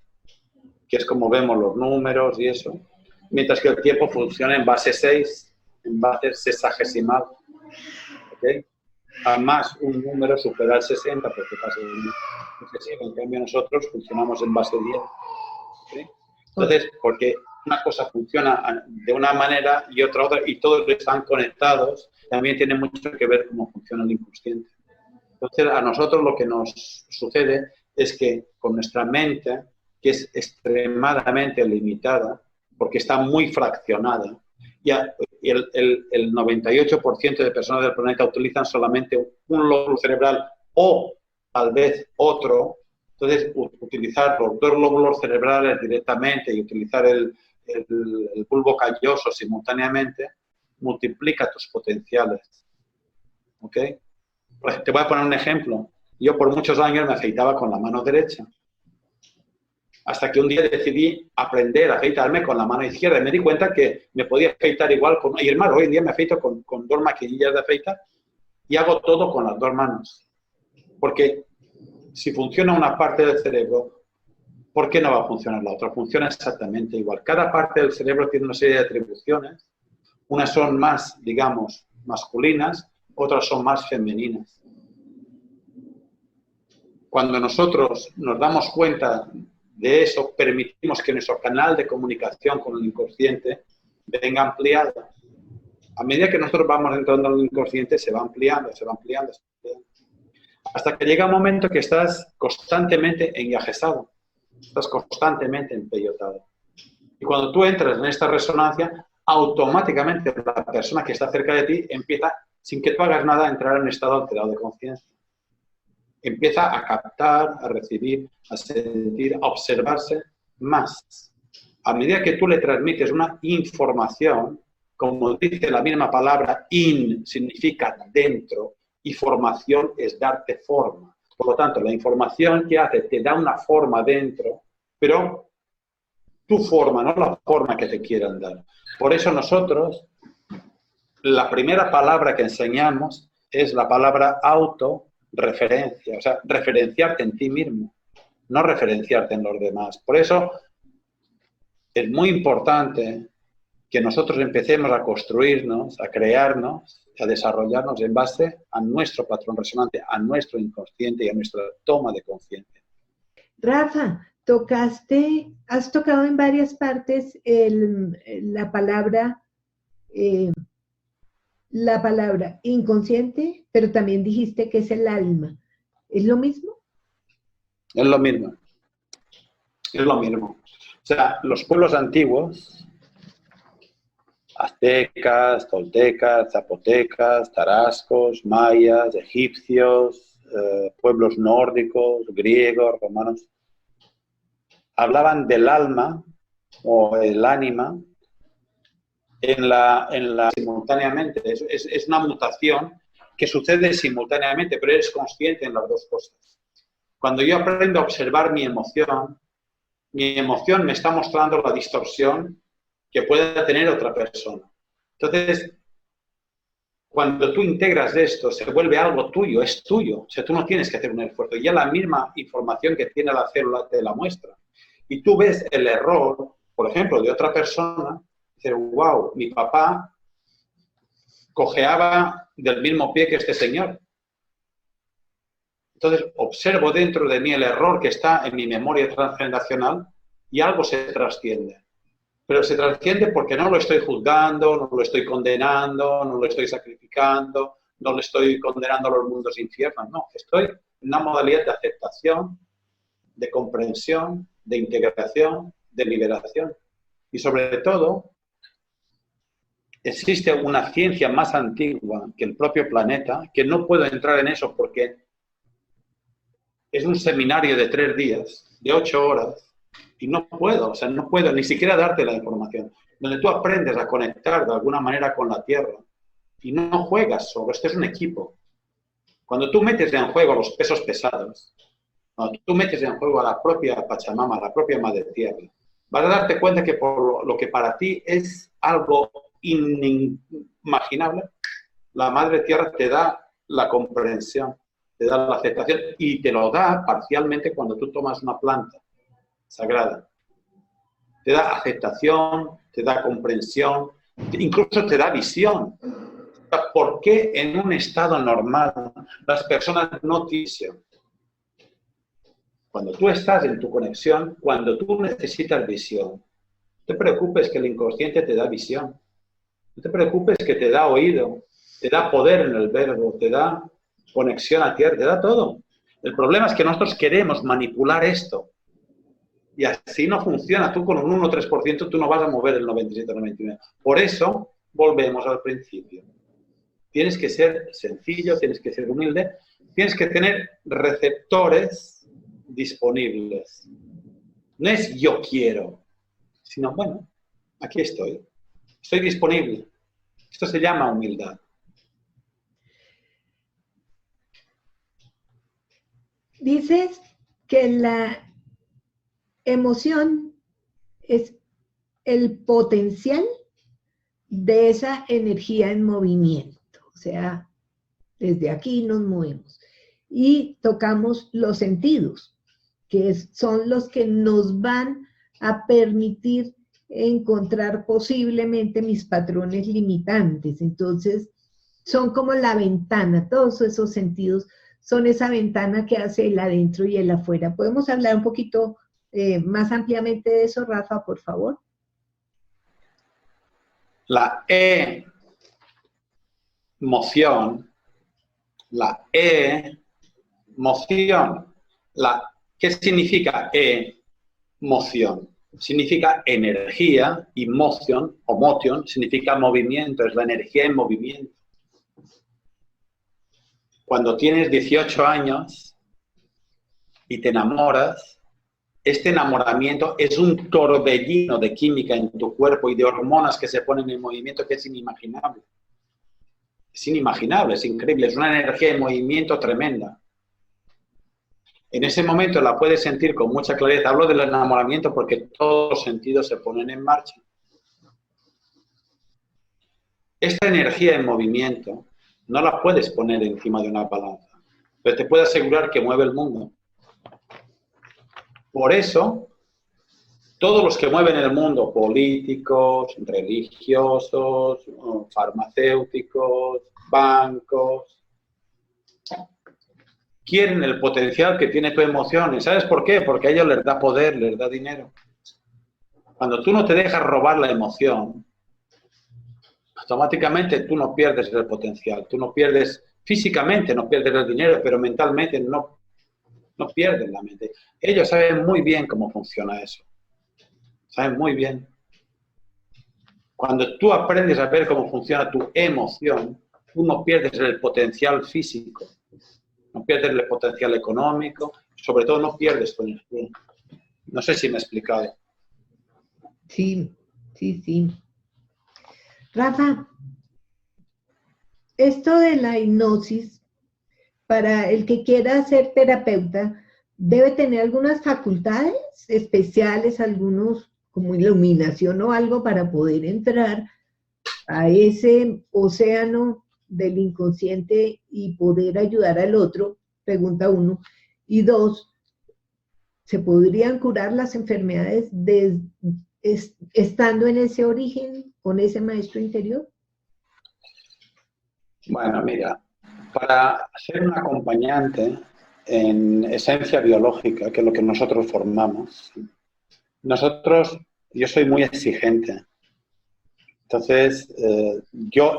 [SPEAKER 2] que es como vemos los números y eso, mientras que el tiempo funciona en base 6, en base sexagesimal. ¿Okay? Además, un número supera el 60 porque pasa de un excesivo. En cambio, nosotros funcionamos en base 10. ¿Okay? Entonces, porque una cosa funciona de una manera y otra, y todos están conectados, también tiene mucho que ver cómo funciona el inconsciente. Entonces, a nosotros lo que nos sucede es que con nuestra mente, que es extremadamente limitada, porque está muy fraccionada, y el 98% de personas del planeta utilizan solamente un lóbulo cerebral o tal vez otro. Entonces, utilizar los dos lóbulos cerebrales directamente y utilizar el bulbo calloso simultáneamente multiplica tus potenciales. ¿Ok? Pues te voy a poner un ejemplo. Yo por muchos años me afeitaba con la mano derecha. Hasta que un día decidí aprender a afeitarme con la mano izquierda y me di cuenta que me podía afeitar igual con... Y hermano, hoy en día me afeito con dos maquinillas de afeitar y hago todo con las dos manos. Porque si funciona una parte del cerebro, ¿por qué no va a funcionar la otra? Funciona exactamente igual. Cada parte del cerebro tiene una serie de atribuciones. Unas son más, digamos, masculinas, otras son más femeninas. Cuando nosotros nos damos cuenta de eso, permitimos que nuestro canal de comunicación con el inconsciente venga ampliado. A medida que nosotros vamos entrando en el inconsciente, se va ampliando, se va ampliando, se va ampliando. Hasta que llega un momento que estás constantemente enviajesado, estás constantemente empellotado. Y cuando tú entras en esta resonancia, automáticamente la persona que está cerca de ti empieza, sin que tú hagas nada, a entrar en un estado alterado de conciencia. Empieza a captar, a recibir, a sentir, a observarse más. A medida que tú le transmites una información, como dice la misma palabra, in significa dentro y formación es darte forma. Por lo tanto, la información que hace te da una forma dentro, pero tu forma, no la forma que te quieran dar. Por eso nosotros, la primera palabra que enseñamos es la palabra autorreferencia, o sea, referenciarte en ti mismo, no referenciarte en los demás. Por eso es muy importante que nosotros empecemos a construirnos, a crearnos, a desarrollarnos en base a nuestro patrón resonante, a nuestro inconsciente y a nuestra toma de conciencia.
[SPEAKER 1] Rafa, has tocado en varias partes la palabra inconsciente, pero también dijiste que es el alma. ¿Es lo mismo?
[SPEAKER 2] Es lo mismo. Es lo mismo. O sea, los pueblos antiguos, aztecas, toltecas, zapotecas, tarascos, mayas, egipcios, pueblos nórdicos, griegos, romanos, hablaban del alma o el ánima simultáneamente. Es una mutación que sucede simultáneamente, pero eres consciente en las dos cosas. Cuando yo aprendo a observar mi emoción me está mostrando la distorsión que pueda tener otra persona. Entonces, cuando tú integras esto, se vuelve algo tuyo, es tuyo. O sea, tú no tienes que hacer un esfuerzo. Ya la misma información que tiene la célula te la muestra. Y tú ves el error, por ejemplo, de otra persona, y dices, wow, mi papá cojeaba del mismo pie que este señor. Entonces, observo dentro de mí el error que está en mi memoria transgeneracional y algo se trasciende. Pero se trasciende porque no lo estoy juzgando, no lo estoy condenando, no lo estoy sacrificando, no lo estoy condenando a los mundos infiernos. No, estoy en una modalidad de aceptación, de comprensión, de integración, de liberación. Y sobre todo, existe una ciencia más antigua que el propio planeta, que no puedo entrar en eso porque es un seminario de 3 días, de 8 horas, y no puedo ni siquiera darte la información, donde tú aprendes a conectar de alguna manera con la Tierra y no juegas solo, este es un equipo. Cuando tú metes en juego los pesos pesados, cuando tú metes en juego a la propia Pachamama, a la propia Madre Tierra, vas a darte cuenta que por lo que para ti es algo inimaginable, la Madre Tierra te da la comprensión, te da la aceptación y te lo da parcialmente cuando tú tomas una planta sagrada. Te da aceptación, te da comprensión, incluso te da visión. ¿Por qué en un estado normal las personas no tienen visión? Cuando tú estás en tu conexión, cuando tú necesitas visión, no te preocupes que el inconsciente te da visión. No te preocupes que te da oído, te da poder en el verbo, te da conexión a tierra, te da todo. El problema es que nosotros queremos manipular esto. Y así no funciona. Tú con un 1 o 3% tú no vas a mover el 97 o 99. Por eso volvemos al principio. Tienes que ser sencillo, tienes que ser humilde, tienes que tener receptores disponibles. No es yo quiero, sino bueno, aquí estoy disponible. Esto se llama humildad.
[SPEAKER 1] Dices que la emoción es el potencial de esa energía en movimiento. O sea, desde aquí nos movemos. Y tocamos los sentidos, que son los que nos van a permitir encontrar posiblemente mis patrones limitantes. Entonces, son como la ventana, todos esos sentidos son esa ventana que hace el adentro y el afuera. ¿Podemos hablar un poquito más ampliamente de eso, Rafa, por favor?
[SPEAKER 2] La emoción, ¿qué significa emoción? Significa energía y motion, o motion, significa movimiento, es la energía en movimiento. Cuando tienes 18 años y te enamoras, este enamoramiento es un torbellino de química en tu cuerpo y de hormonas que se ponen en movimiento que es inimaginable. Es inimaginable, es increíble, es una energía en movimiento tremenda. En ese momento la puedes sentir con mucha claridad. Hablo del enamoramiento porque todos los sentidos se ponen en marcha. Esta energía en movimiento no la puedes poner encima de una balanza, pero te puedo asegurar que mueve el mundo. Por eso, todos los que mueven el mundo, políticos, religiosos, farmacéuticos, bancos, quieren el potencial que tiene tu emoción. ¿Y sabes por qué? Porque a ellos les da poder, les da dinero. Cuando tú no te dejas robar la emoción, automáticamente tú no pierdes el potencial. Tú no pierdes, físicamente no pierdes el dinero, pero mentalmente no pierdes la mente. Ellos saben muy bien cómo funciona eso. Saben muy bien. Cuando tú aprendes a ver cómo funciona tu emoción, tú no pierdes el potencial físico. No pierdes el potencial económico, sobre todo no pierdes tu energía. No sé si me he explicado.
[SPEAKER 1] Sí, sí, sí. Rafa, esto de la hipnosis, para el que quiera ser terapeuta, debe tener algunas facultades especiales, algunos como iluminación o algo para poder entrar a ese océano del inconsciente y poder ayudar al otro, pregunta uno. Y dos, ¿se podrían curar las enfermedades estando en ese origen, con ese maestro interior?
[SPEAKER 2] Bueno, mira, para ser un acompañante en esencia biológica, que es lo que nosotros formamos, yo soy muy exigente. Entonces,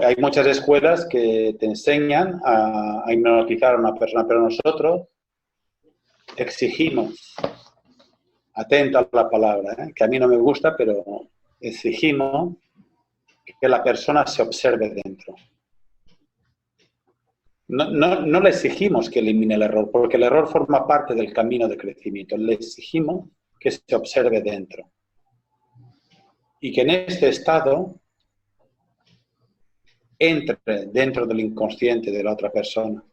[SPEAKER 2] hay muchas escuelas que te enseñan a hipnotizar a una persona, pero nosotros exigimos, atento a la palabra, que a mí no me gusta, pero exigimos que la persona se observe dentro. No le exigimos que elimine el error, porque el error forma parte del camino de crecimiento. Le exigimos que se observe dentro. Y que en este estado entre dentro del inconsciente de la otra persona.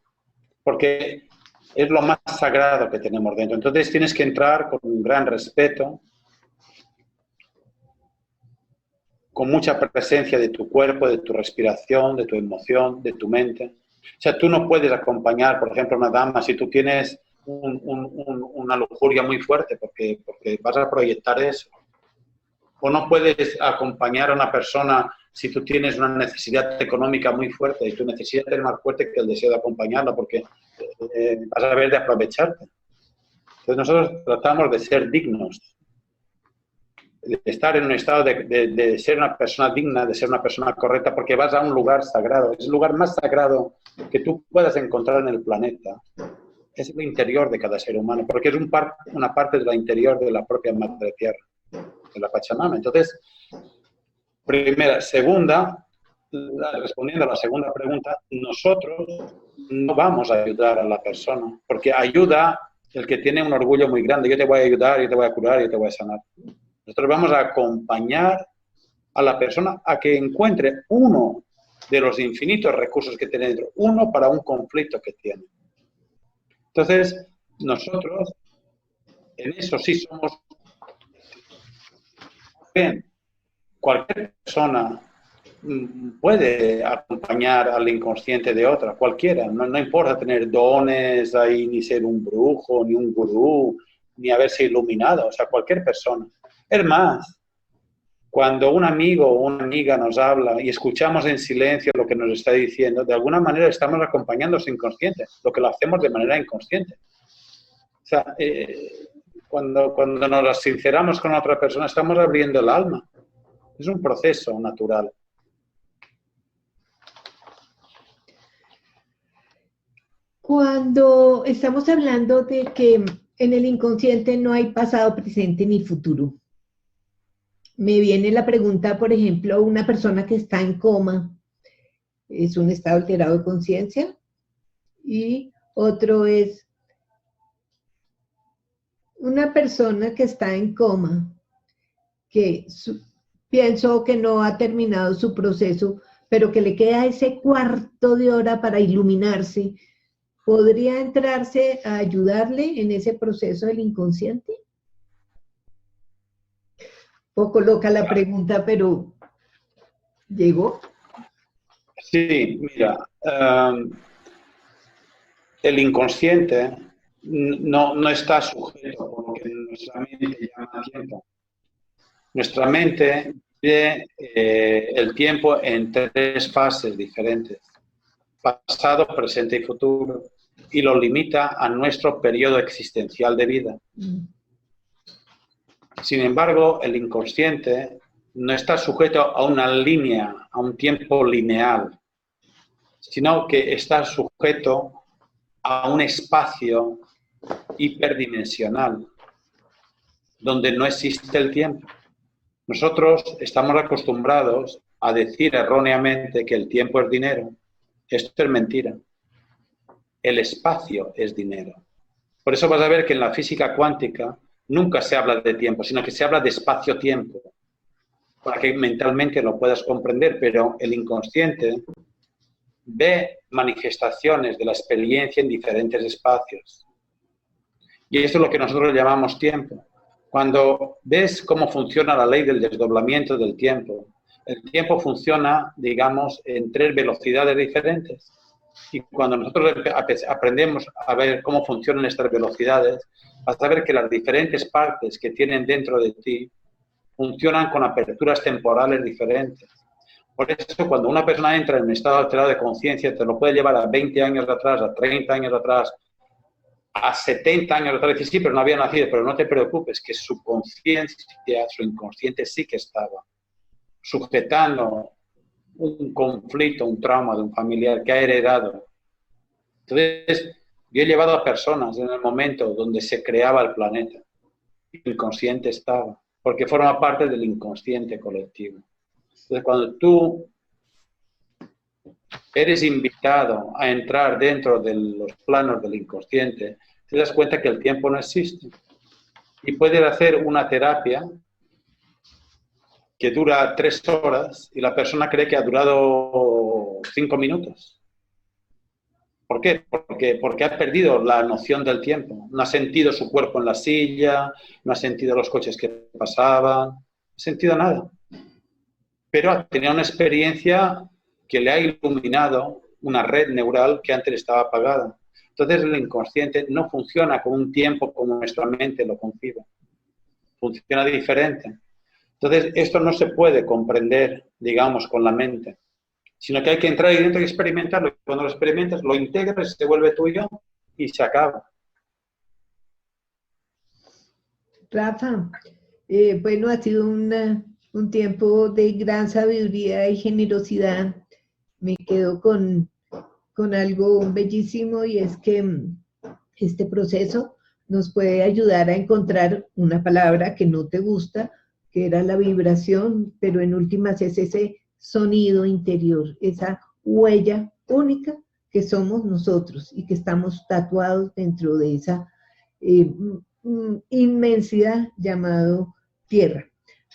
[SPEAKER 2] Porque es lo más sagrado que tenemos dentro. Entonces tienes que entrar con un gran respeto, con mucha presencia de tu cuerpo, de tu respiración, de tu emoción, de tu mente. O sea, tú no puedes acompañar, por ejemplo, a una dama si tú tienes una lujuria muy fuerte, porque vas a proyectar eso. O no puedes acompañar a una persona si tú tienes una necesidad económica muy fuerte y tu necesidad es más fuerte que el deseo de acompañarla, porque vas a ver de aprovecharte. Entonces nosotros tratamos de ser dignos, de estar en un estado de ser una persona digna, de ser una persona correcta, porque vas a un lugar sagrado. Es el lugar más sagrado que tú puedas encontrar en el planeta. Es el interior de cada ser humano, porque es una parte de la interior de la propia Madre Tierra, de la Pachamama. Entonces, primera. Segunda, respondiendo a la segunda pregunta, nosotros no vamos a ayudar a la persona, porque ayuda el que tiene un orgullo muy grande. Yo te voy a ayudar, yo te voy a curar, yo te voy a sanar. Nosotros vamos a acompañar a la persona a que encuentre uno de los infinitos recursos que tiene dentro, uno para un conflicto que tiene. Entonces, nosotros en eso sí somos... Bien, cualquier persona puede acompañar al inconsciente de otra, cualquiera. No importa tener dones ahí, ni ser un brujo, ni un gurú, ni haberse iluminado. O sea, cualquier persona. Es más, cuando un amigo o una amiga nos habla y escuchamos en silencio lo que nos está diciendo, de alguna manera estamos acompañando a su inconsciente, lo que lo hacemos de manera inconsciente. O sea, cuando nos sinceramos con otra persona, estamos abriendo el alma. Es un proceso natural.
[SPEAKER 1] Cuando estamos hablando de que en el inconsciente no hay pasado, presente ni futuro, me viene la pregunta, por ejemplo, una persona que está en coma, es un estado alterado de conciencia, y otro es una persona que está en coma, que pienso que no ha terminado su proceso, pero que le queda ese cuarto de hora para iluminarse, ¿podría entrarse a ayudarle en ese proceso del inconsciente? Poco loca la pregunta, pero llegó.
[SPEAKER 2] Sí, mira, el inconsciente no está sujeto por lo que nuestra mente llama tiempo. Nuestra mente ve el tiempo en tres fases diferentes: pasado, presente y futuro, y lo limita a nuestro periodo existencial de vida. Sin embargo, el inconsciente no está sujeto a una línea, a un tiempo lineal, sino que está sujeto a un espacio hiperdimensional, donde no existe el tiempo. Nosotros estamos acostumbrados a decir erróneamente que el tiempo es dinero. Esto es mentira. El espacio es dinero. Por eso vas a ver que en la física cuántica nunca se habla de tiempo, sino que se habla de espacio-tiempo, para que mentalmente lo puedas comprender, pero el inconsciente ve manifestaciones de la experiencia en diferentes espacios. Y esto es lo que nosotros llamamos tiempo. Cuando ves cómo funciona la ley del desdoblamiento del tiempo, el tiempo funciona, digamos, en tres velocidades diferentes. Y cuando nosotros aprendemos a ver cómo funcionan estas velocidades, vas a ver que las diferentes partes que tienen dentro de ti funcionan con aperturas temporales diferentes. Por eso, cuando una persona entra en un estado alterado de conciencia, te lo puede llevar a 20 años atrás, a 30 años atrás, a 70 años atrás. Dices, sí, pero no había nacido. Pero no te preocupes, que su conciencia, su inconsciente sí que estaba sujetando un conflicto, un trauma de un familiar que ha heredado. Entonces, yo he llevado a personas en el momento donde se creaba el planeta. Y el inconsciente estaba, porque forma parte del inconsciente colectivo. Entonces, cuando tú eres invitado a entrar dentro de los planos del inconsciente, te das cuenta que el tiempo no existe. Y puedes hacer una terapia que dura 3 horas y la persona cree que ha durado 5 minutos. ¿Por qué? Porque ha perdido la noción del tiempo. No ha sentido su cuerpo en la silla, no ha sentido los coches que pasaban, no ha sentido nada. Pero ha tenido una experiencia que le ha iluminado una red neural que antes estaba apagada. Entonces el inconsciente no funciona con un tiempo como nuestra mente lo concibe. Funciona diferente. Entonces esto no se puede comprender, digamos, con la mente, sino que hay que entrar ahí dentro y experimentarlo. Y cuando lo experimentas, lo integras, se vuelve tuyo y se acaba.
[SPEAKER 1] Rafa, bueno, ha sido un tiempo de gran sabiduría y generosidad. Me quedo con algo bellísimo, y es que este proceso nos puede ayudar a encontrar una palabra que no te gusta, que era la vibración, pero en últimas es ese sonido interior, esa huella única que somos nosotros y que estamos tatuados dentro de esa inmensidad llamado tierra.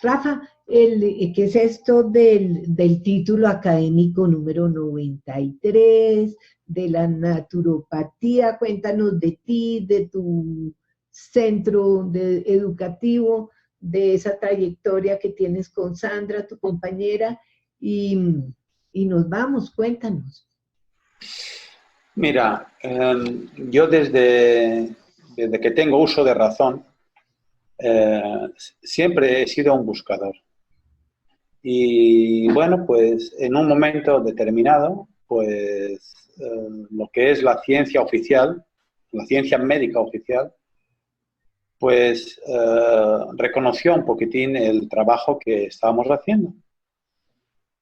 [SPEAKER 1] Rafa, ¿qué es esto del título académico número 93, de la naturopatía? Cuéntanos de ti, de tu centro educativo, de esa trayectoria que tienes con Sandra, tu compañera, y nos vamos, cuéntanos.
[SPEAKER 2] Mira, yo desde que tengo uso de razón, siempre he sido un buscador. Y bueno, pues en un momento determinado, pues lo que es la ciencia oficial, la ciencia médica oficial, pues reconoció un poquitín el trabajo que estábamos haciendo.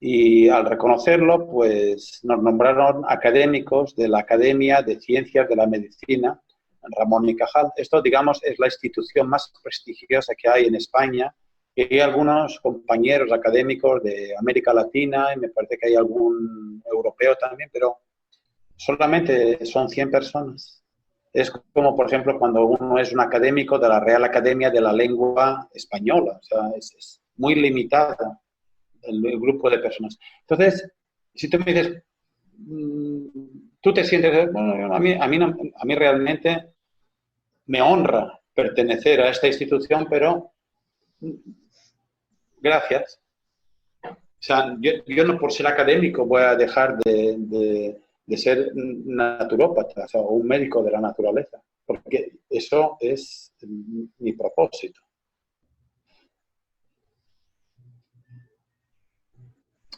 [SPEAKER 2] Y al reconocerlo, pues nos nombraron académicos de la Academia de Ciencias de la Medicina, Ramón y Cajal. Esto, digamos, es la institución más prestigiosa que hay en España. Y hay algunos compañeros académicos de América Latina, y me parece que hay algún europeo también, pero solamente son 100 personas. Es como, por ejemplo, cuando uno es un académico de la Real Academia de la Lengua Española. O sea, es muy limitada el grupo de personas. Entonces, si tú me dices, tú te sientes, bueno, a mí realmente me honra pertenecer a esta institución, pero gracias. O sea, yo no por ser académico voy a dejar de ser naturópata, o sea, un médico de la naturaleza, porque eso es mi propósito.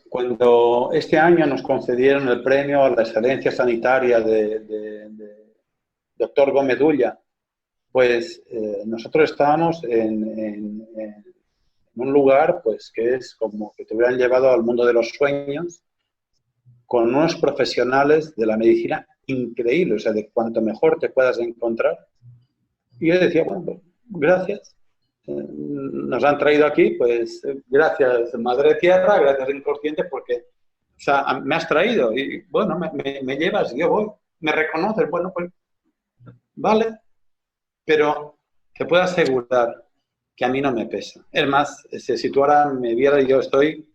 [SPEAKER 2] Cuando este año nos concedieron el premio a la excelencia sanitaria de Dr. Gómez Ulla, pues nosotros estábamos en un lugar pues que es como que te hubieran llevado al mundo de los sueños, con unos profesionales de la medicina increíbles, o sea, de cuanto mejor te puedas encontrar. Y yo decía, bueno, pues, gracias. Nos han traído aquí, pues gracias Madre Tierra, gracias Inconsciente, porque o sea, me has traído y bueno, me llevas, yo voy, me reconoces, bueno, pues vale, pero te puedo asegurar que a mí no me pesa. Es más, si tú ahora me vieras, yo estoy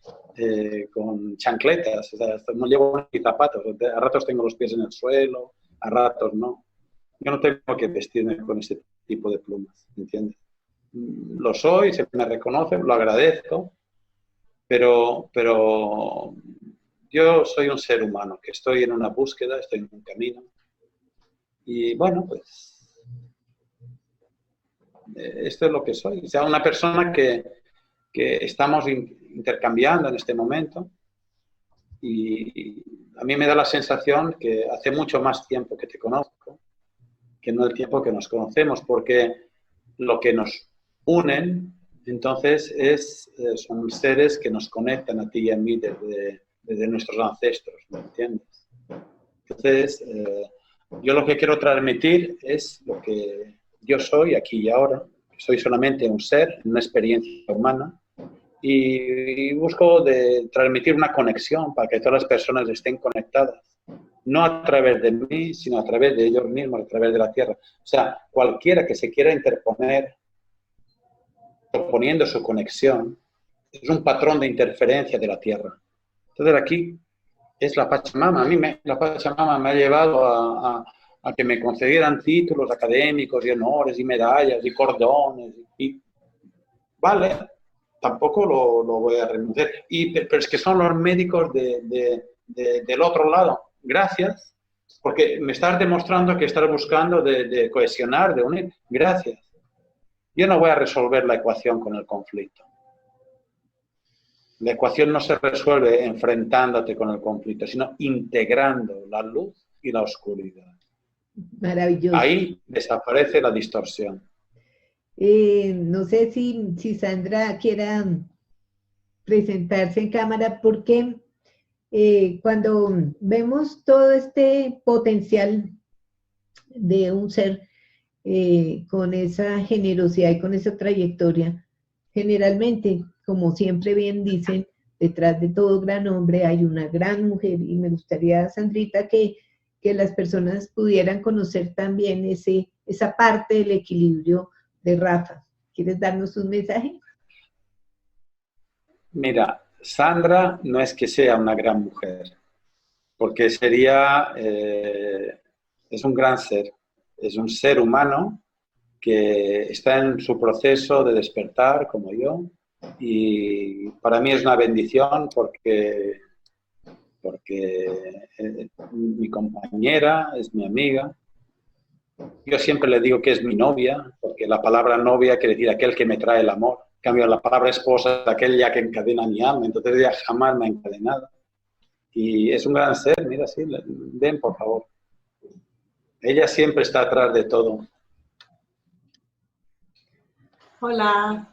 [SPEAKER 2] con chancletas, o sea, no llevo ni zapatos, a ratos tengo los pies en el suelo, a ratos no. Yo no tengo que vestirme con ese tipo de plumas, ¿entiendes? Lo soy, se me reconoce, lo agradezco, pero yo soy un ser humano que estoy en una búsqueda, estoy en un camino y bueno, pues esto es lo que soy. O sea, una persona que estamos intercambiando en este momento y a mí me da la sensación que hace mucho más tiempo que te conozco que no el tiempo que nos conocemos, porque lo que nos unen entonces son seres que nos conectan a ti y a mí desde nuestros ancestros, ¿me entiendes? Entonces, yo lo que quiero transmitir es lo que yo soy aquí y ahora. Soy solamente un ser, una experiencia humana, y busco de transmitir una conexión para que todas las personas estén conectadas. No a través de mí, sino a través de ellos mismos, a través de la Tierra. O sea, cualquiera que se quiera interponer, proponiendo su conexión, es un patrón de interferencia de la Tierra. Entonces aquí es la Pachamama. La Pachamama me ha llevado a que me concedieran títulos académicos y honores y medallas y cordones. Y vale, tampoco lo voy a renunciar. Pero es que son los médicos del otro lado. Gracias, porque me estás demostrando que estás buscando de cohesionar, de unir. Gracias. Yo no voy a resolver la ecuación con el conflicto. La ecuación no se resuelve enfrentándote con el conflicto, sino integrando la luz y la oscuridad.
[SPEAKER 1] Maravilloso.
[SPEAKER 2] Ahí desaparece la distorsión.
[SPEAKER 1] No sé si Sandra quiera presentarse en cámara, porque cuando vemos todo este potencial de un ser con esa generosidad y con esa trayectoria, generalmente, como siempre bien dicen, detrás de todo gran hombre hay una gran mujer, y me gustaría, Sandrita, que las personas pudieran conocer también esa parte del equilibrio de Rafa. ¿Quieres darnos un mensaje?
[SPEAKER 2] Mira, Sandra no es que sea una gran mujer, porque es un gran ser, es un ser humano que está en su proceso de despertar, como yo, y para mí es una bendición porque mi compañera, es mi amiga. Yo siempre le digo que es mi novia, porque la palabra novia quiere decir aquel que me trae el amor. En cambio, la palabra esposa es aquella que encadena mi alma. Entonces ella jamás me ha encadenado. Y es un gran ser, mira, sí, ven por favor. Ella siempre está atrás de todo.
[SPEAKER 3] Hola.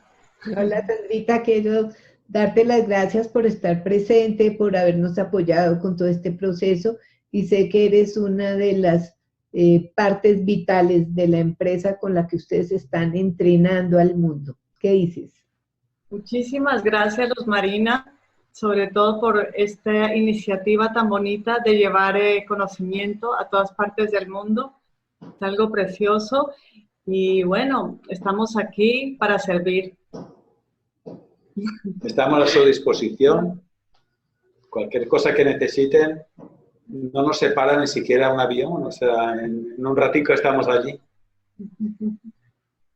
[SPEAKER 1] Hola, Sandrita, quiero darte las gracias por estar presente, por habernos apoyado con todo este proceso, y sé que eres una de las partes vitales de la empresa con la que ustedes están entrenando al mundo. ¿Qué dices?
[SPEAKER 3] Muchísimas gracias, Rosmarina, sobre todo por esta iniciativa tan bonita de llevar conocimiento a todas partes del mundo. Es algo precioso y bueno, estamos aquí para servir.
[SPEAKER 2] Estamos a su disposición. Cualquier cosa que necesiten, no nos separa ni siquiera un avión, o sea, en un ratico estamos allí.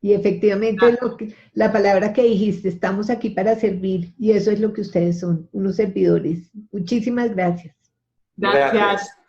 [SPEAKER 1] Y efectivamente la palabra que dijiste, estamos aquí para servir, y eso es lo que ustedes son, unos servidores. Muchísimas gracias.
[SPEAKER 3] Gracias.